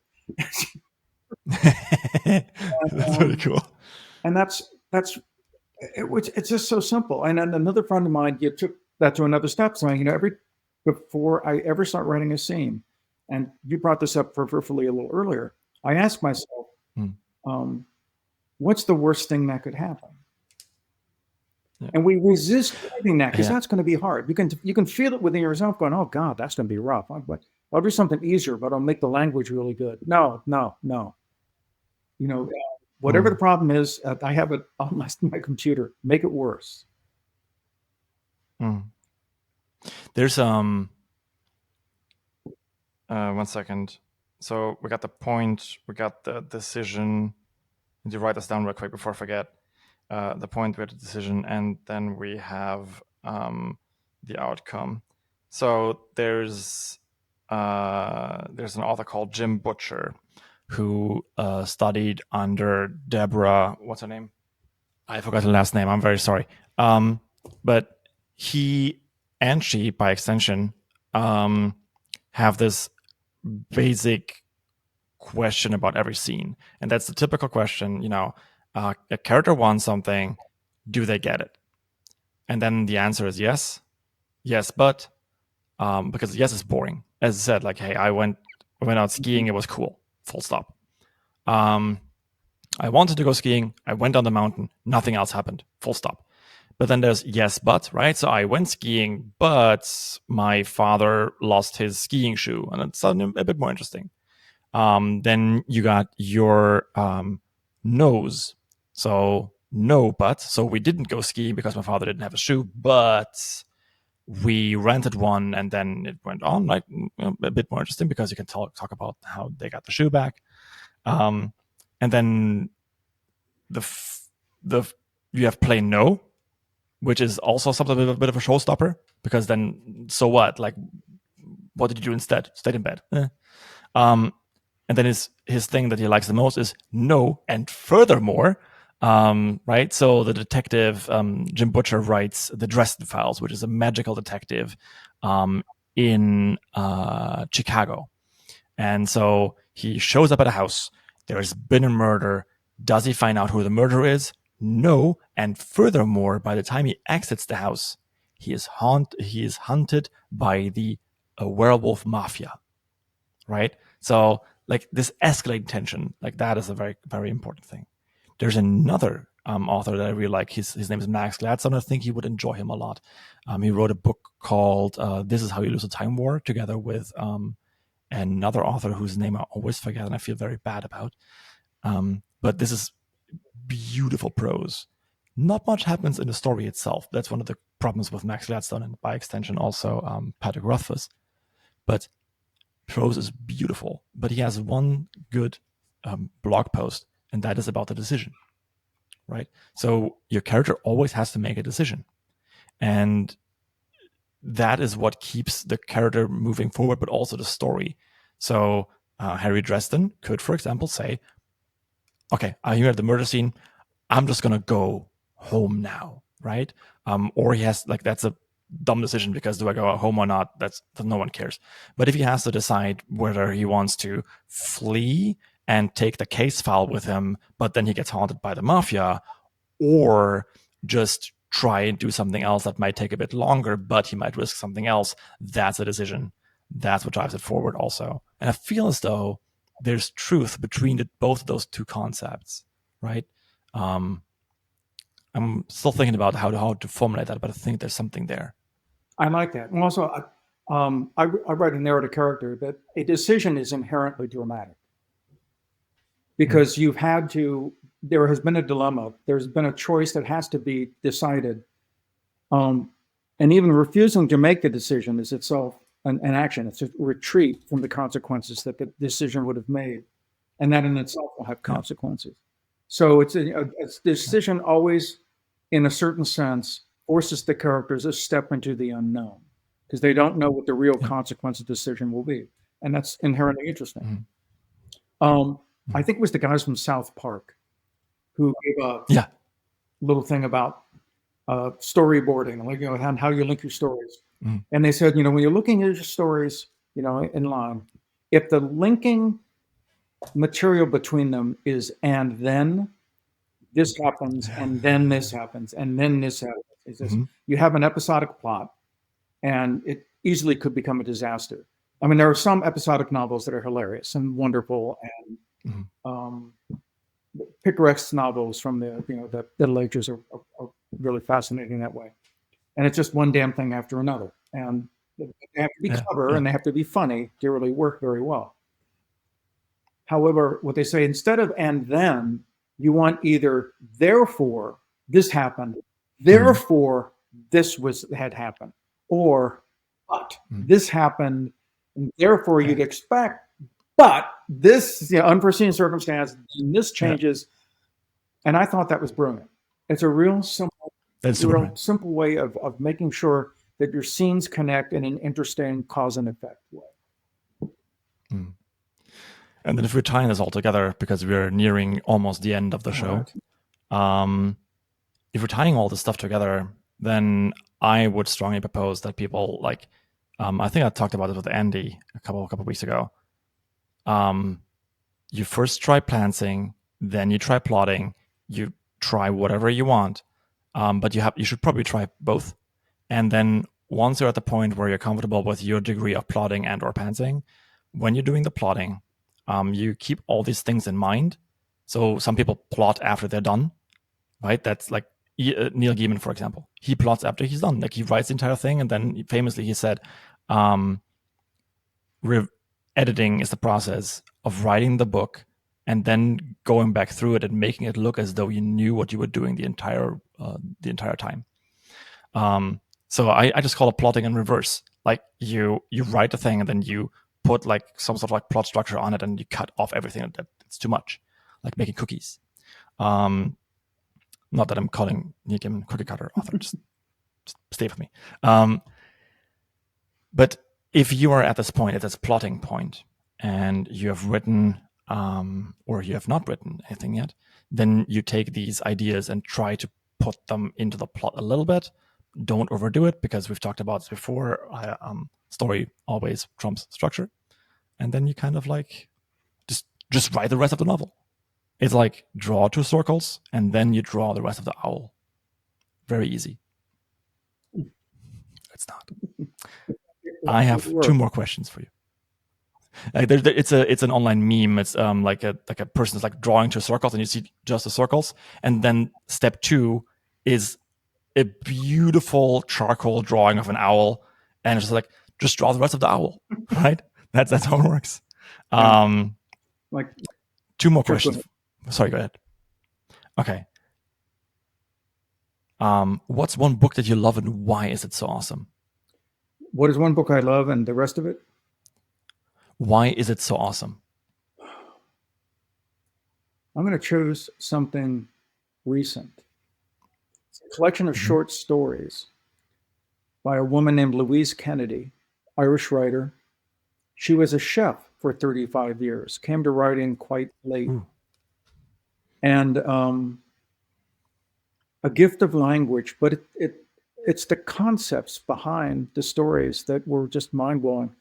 That's very cool. And it's just so simple. And then another friend of mine took that to another step, saying, before I ever start writing a scene, and you brought this up peripherally a little earlier, I ask myself, what's the worst thing that could happen? Yeah. And we resist writing that because that's going to be hard. You can feel it within yourself going, oh God, that's going to be rough. I'll do something easier, but I'll make the language really good. No. Whatever the problem is, I have it on my computer. Make it worse. There's 1 second. So we got the point, we got the decision. I need to write this down real quick before I forget. The point, we had the decision, and then we have the outcome. So there's an author called Jim Butcher who studied under Deborah, what's her name? I forgot her last name. I'm very sorry. But he and she, by extension, have this basic question about every scene. And that's the typical question, a character wants something, do they get it? And then the answer is yes, but because yes is boring. As I said, like, hey, I went out skiing, it was cool, full stop. I wanted to go skiing, I went down the mountain, nothing else happened, full stop. But then there's yes, but, right? So I went skiing, but my father lost his skiing shoe, and it's a bit more interesting. Then you got your no's. So no, but, so we didn't go skiing because my father didn't have a shoe, but we rented one, and then it went on like a bit more interesting because you can talk about how they got the shoe back. And then you have plain no, which is also something a bit of a showstopper, because then so what? Like, what did you do instead? Stayed in bed. And then his thing that he likes the most is no, and furthermore, right? So the detective, Jim Butcher, writes the Dresden Files, which is a magical detective in Chicago. And so he shows up at a house. There's been a murder. Does he find out who the murderer is? No. And furthermore, by the time he exits the house, he is hunted by the werewolf mafia, right? So like this escalating tension, like that is a very, very important thing. There's another author that I really like. His name is Max Gladstone. I think you would enjoy him a lot. He wrote a book called This Is How You Lose a Time War, together with another author whose name I always forget and I feel very bad about. But this is beautiful prose. Not much happens in the story itself. That's one of the problems with Max Gladstone, and by extension also Patrick Rothfuss. But prose is beautiful. But he has one good blog post, and that is about the decision, right? So your character always has to make a decision. And that is what keeps the character moving forward, but also the story. So Harry Dresden could, for example, say, okay, I'm here at the murder scene. I'm just going to go home now, right? Or he has, like, that's a dumb decision because do I go home or not? That no one cares. But if he has to decide whether he wants to flee and take the case file with him, but then he gets haunted by the mafia, or just try and do something else that might take a bit longer, but he might risk something else, that's a decision. That's what drives it forward also. And I feel as though there's truth between both of those two concepts, right? I'm still thinking about how to formulate that, but I think there's something there. I like that. And also, I write a narrative character that a decision is inherently dramatic because there has been a dilemma. There's been a choice that has to be decided. And even refusing to make the decision is itself an action. It's a retreat from the consequences that the decision would have made. And that in itself will have consequences. So it's a decision always, in a certain sense, forces the characters a step into the unknown because they don't know what the real consequence of the decision will be. And that's inherently interesting. I think it was the guys from South Park who gave a little thing about storyboarding, like, and how you link your stories. And they said, when you're looking at your stories, in line, if the linking material between them is and then this happens, and then this happens, and then this happens. It's just, you have an episodic plot, and it easily could become a disaster. I mean, there are some episodic novels that are hilarious and wonderful, and picaresque novels from the Middle Ages are really fascinating that way. And it's just one damn thing after another, and they have to be clever and they have to be funny to really work very well. However, what they say, instead of and then, you want either therefore this happened, therefore this had happened, or but this happened, and therefore you'd expect, but this unforeseen circumstance, and this changes. And I thought that was brilliant. It's a real simple way of making sure that your scenes connect in an interesting cause and effect way. And then if we're tying this all together, because we're nearing almost the end of the show, if we're tying all this stuff together, then I would strongly propose that people I think I talked about it with Andy a couple of weeks ago. You first try planting, then you try plotting, you try whatever you want, but you should probably try both. And then once you're at the point where you're comfortable with your degree of plotting and or pantsing, when you're doing the plotting, you keep all these things in mind. So some people plot after they're done, right? That's like Neil Gaiman, for example. He plots after he's done. Like, he writes the entire thing, and then famously he said, editing is the process of writing the book and then going back through it and making it look as though you knew what you were doing the entire time. So I just call it plotting in reverse. Like, you write a thing and then you put like some sort of like plot structure on it, and you cut off everything that's too much, like making cookies. Not that I'm calling Neil Gaiman cookie cutter author, just stay with me. But if you are at this point, at this plotting point, and you have written or you have not written anything yet, then you take these ideas and try to put them into the plot a little bit. Don't overdo it, because we've talked about this before. Story always trumps structure. And then you kind of like just write the rest of the novel. It's like draw 2 circles and then you draw the rest of the owl. Very easy. It's not. I have 2 more questions for you. It's an online meme. It's like a person is like drawing 2 circles, and you see just the circles, and then step 2 is a beautiful charcoal drawing of an owl, and it's just like, just draw the rest of the owl, right? That's how it works. Like 2 more questions. Sorry, go ahead. Okay. What's one book that you love, and why is it so awesome? What is one book I love, and the rest of it? Why is it so awesome? I'm going to choose something recent. It's a collection of short stories by a woman named Louise Kennedy, Irish writer. She was a chef for 35 years, came to writing quite late. Ooh. And a gift of language, but it's the concepts behind the stories that were just mind-blowing.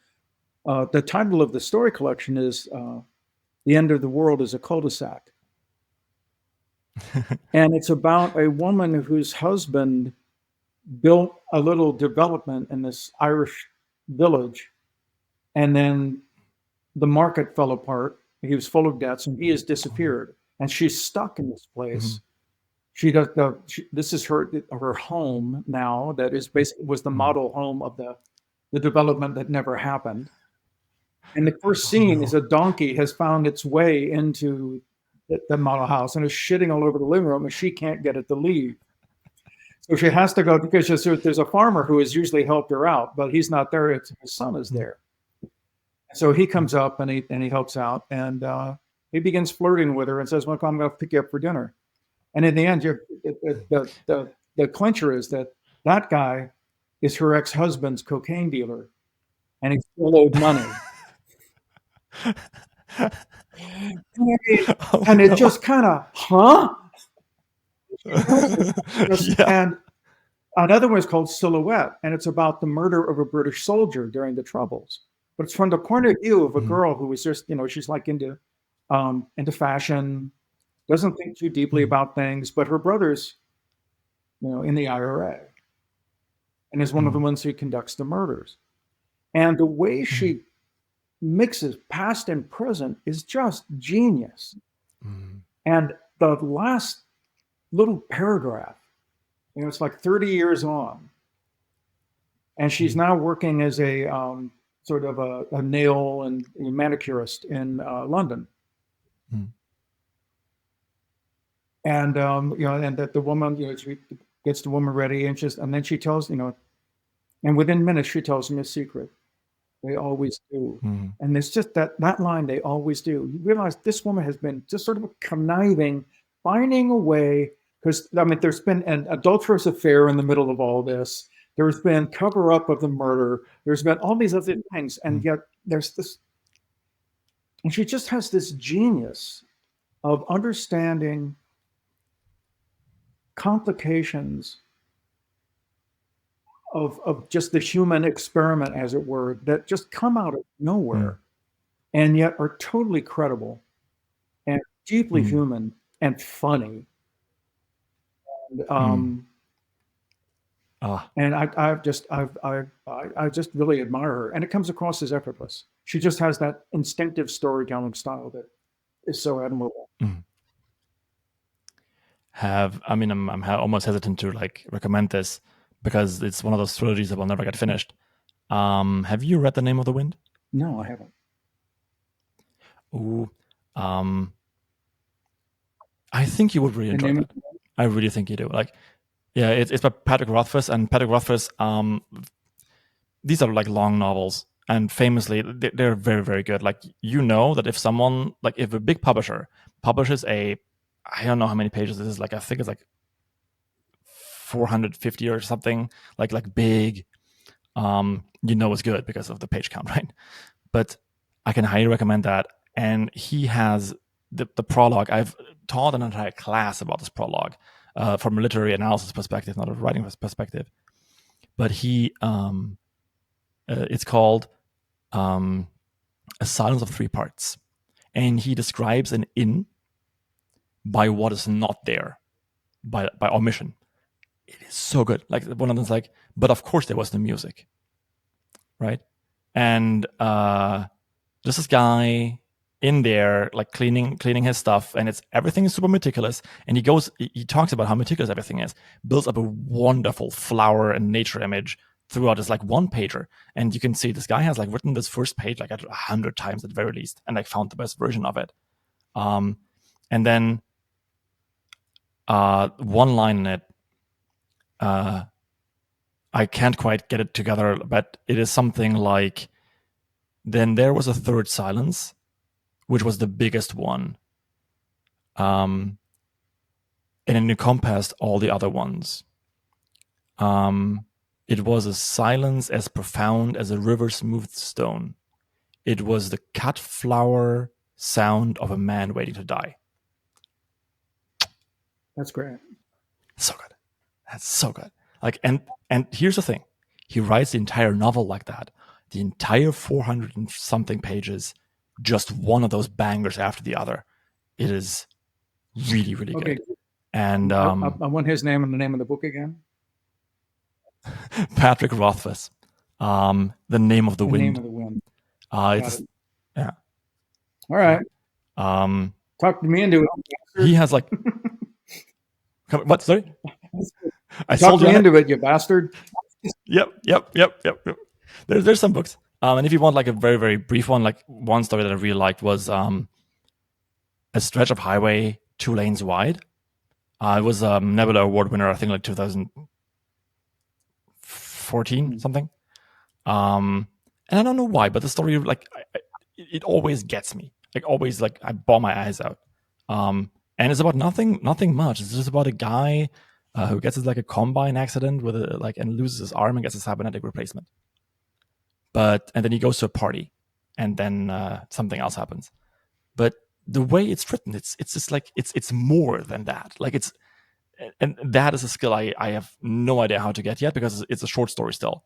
The title of the story collection is The End of the World is a Cul-de-sac. And it's about a woman whose husband built a little development in this Irish village, and then the market fell apart. He was full of debts, and he has disappeared. And she's stuck in this place. This is her home now. That is basically was the model home of the development that never happened. And the first scene is a donkey has found its way into the model house and is shitting all over the living room, and she can't get it to leave. So she has to go because there's a farmer who has usually helped her out, but he's not there. His son is there. So he comes up and he helps out, and he begins flirting with her and says, "Well, I'm going to pick you up for dinner." And in the end, the clincher is that guy is her ex-husband's cocaine dealer, and he still owed money. And it just kind of, huh? And another one is called Silhouette, and it's about the murder of a British soldier during the Troubles. But it's from the point of view of a girl who was just, she's like into fashion, doesn't think too deeply about things, but her brother's, in the IRA, and is one of the ones who conducts the murders. And the way she mixes past and present is just genius. And the last little paragraph, it's like 30 years on, and she's now working as a sort of a nail and manicurist in London. And and that the woman, she gets the woman ready, and then she tells, and within minutes she tells me a secret. They always do. And it's just that line, they always do. You realize this woman has been just sort of conniving, finding a way, because there's been an adulterous affair in the middle of all this. There's been cover up of the murder. There's been all these other things. And yet there's this, and she just has this genius of understanding complications of just the human experiment, as it were, that just come out of nowhere and yet are totally credible and deeply human and funny. And and I just really admire her, and it comes across as effortless. She just has that instinctive storytelling style that is so admirable. I'm almost hesitant to recommend this because it's one of those trilogies that will never get finished. Have you read The Name of the Wind? No, I haven't. Ooh, I think you would really enjoy that. I really think you do. It's by Patrick Rothfuss, and Patrick Rothfuss. These are long novels, and famously, they're very, very good. That if someone, if a big publisher publishes I don't know how many pages this is. I think it's 450 or something. Big. It's good because of the page count, right? But I can highly recommend that. And he has the prologue. I've taught an entire class about this prologue from a literary analysis perspective, not a writing perspective. But it's called A Silence of Three Parts. And he describes an inn by what is not there, by omission. It is so good. One of them's but of course there was the music, right? And just this guy in there, cleaning his stuff, and everything is super meticulous. And he talks about how meticulous everything is, builds up a wonderful flower and nature image throughout this one pager. And you can see this guy has written this first page 100 times at the very least, and found the best version of it. And then one line in it, I can't quite get it together, but it is something like, then there was a third silence, which was the biggest one. And it encompassed all the other ones. It was a silence as profound as a river smooth stone. It was the cut flower sound of a man waiting to die. That's great. So good. That's so good. Like, and here's the thing. He writes the entire novel like that. The entire 400 and something pages, just one of those bangers after the other. It is really, really good. And I want his name and the name of the book again. Patrick Rothfuss. The Name of the Wind. Name of the Wind. Yeah. All right. Talk me into it. He has like. What? Sorry. I talked me into it, you bastard. Yep. There's some books. And if you want like a very, very brief one, like one story that I really liked was A Stretch of Highway 2 Lanes Wide. It was a Nebula Award winner, I think like 2014 something. And I don't know why, but the story like it always gets me. Like always, like I bawl my eyes out. And it's about nothing much. It's just about a guy who gets like a combine accident with and loses his arm and gets a cybernetic replacement. And then he goes to a party, and then something else happens. But the way it's written, it's just like it's more than that. Like and that is a skill I have no idea how to get yet, because it's a short story skill.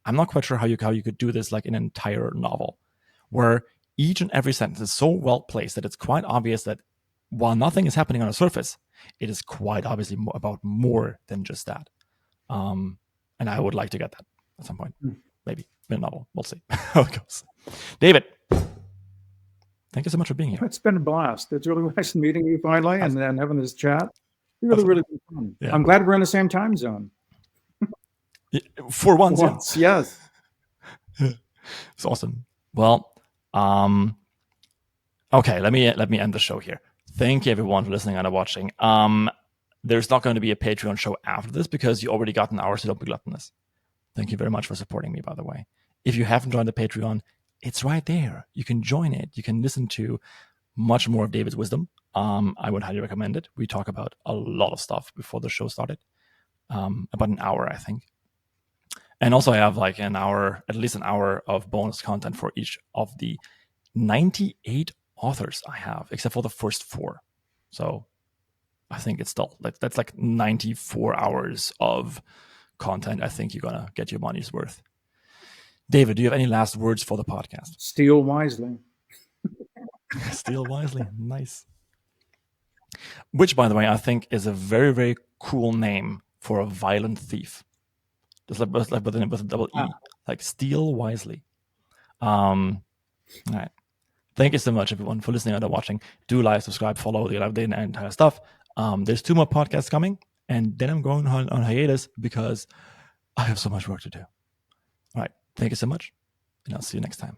I'm not quite sure how you could do this like in an entire novel, where each and every sentence is so well placed that it's quite obvious that while nothing is happening on the surface, it is quite obviously about more than just that. And I would like to get that at some point, maybe in a novel. We'll see how it goes. David, thank you so much for being here. It's been a blast. It's really nice meeting you finally, and then having this chat. Really been fun. Yeah. I'm glad we're in the same time zone. For once, yes. It's awesome. Well, okay, let me end the show here. Thank you everyone for listening and watching. There's not going to be a Patreon show after this because you already got an hour, so don't be gluttonous. Thank you very much for supporting me, by the way. If you haven't joined the Patreon, it's right there. You can join it. You can listen to much more of David's wisdom. I would highly recommend it. We talk about a lot of stuff before the show started. About an hour, I think. And also I have like at least an hour of bonus content for each of the 98 authors I have, except for the first 4. So I think it's still that's like 94 hours of content. I think you're going to get your money's worth. David, do you have any last words for the podcast? Steal wisely. Steal wisely. Nice. Which, by the way, I think is a very, very cool name for a violent thief. Just like with a double E. Like steal wisely. All right. Thank you so much, everyone, for listening and watching. Do like, subscribe, follow the update and entire stuff. There's 2 more podcasts coming, and then I'm going on hiatus because I have so much work to do. All right. Thank you so much, and I'll see you next time.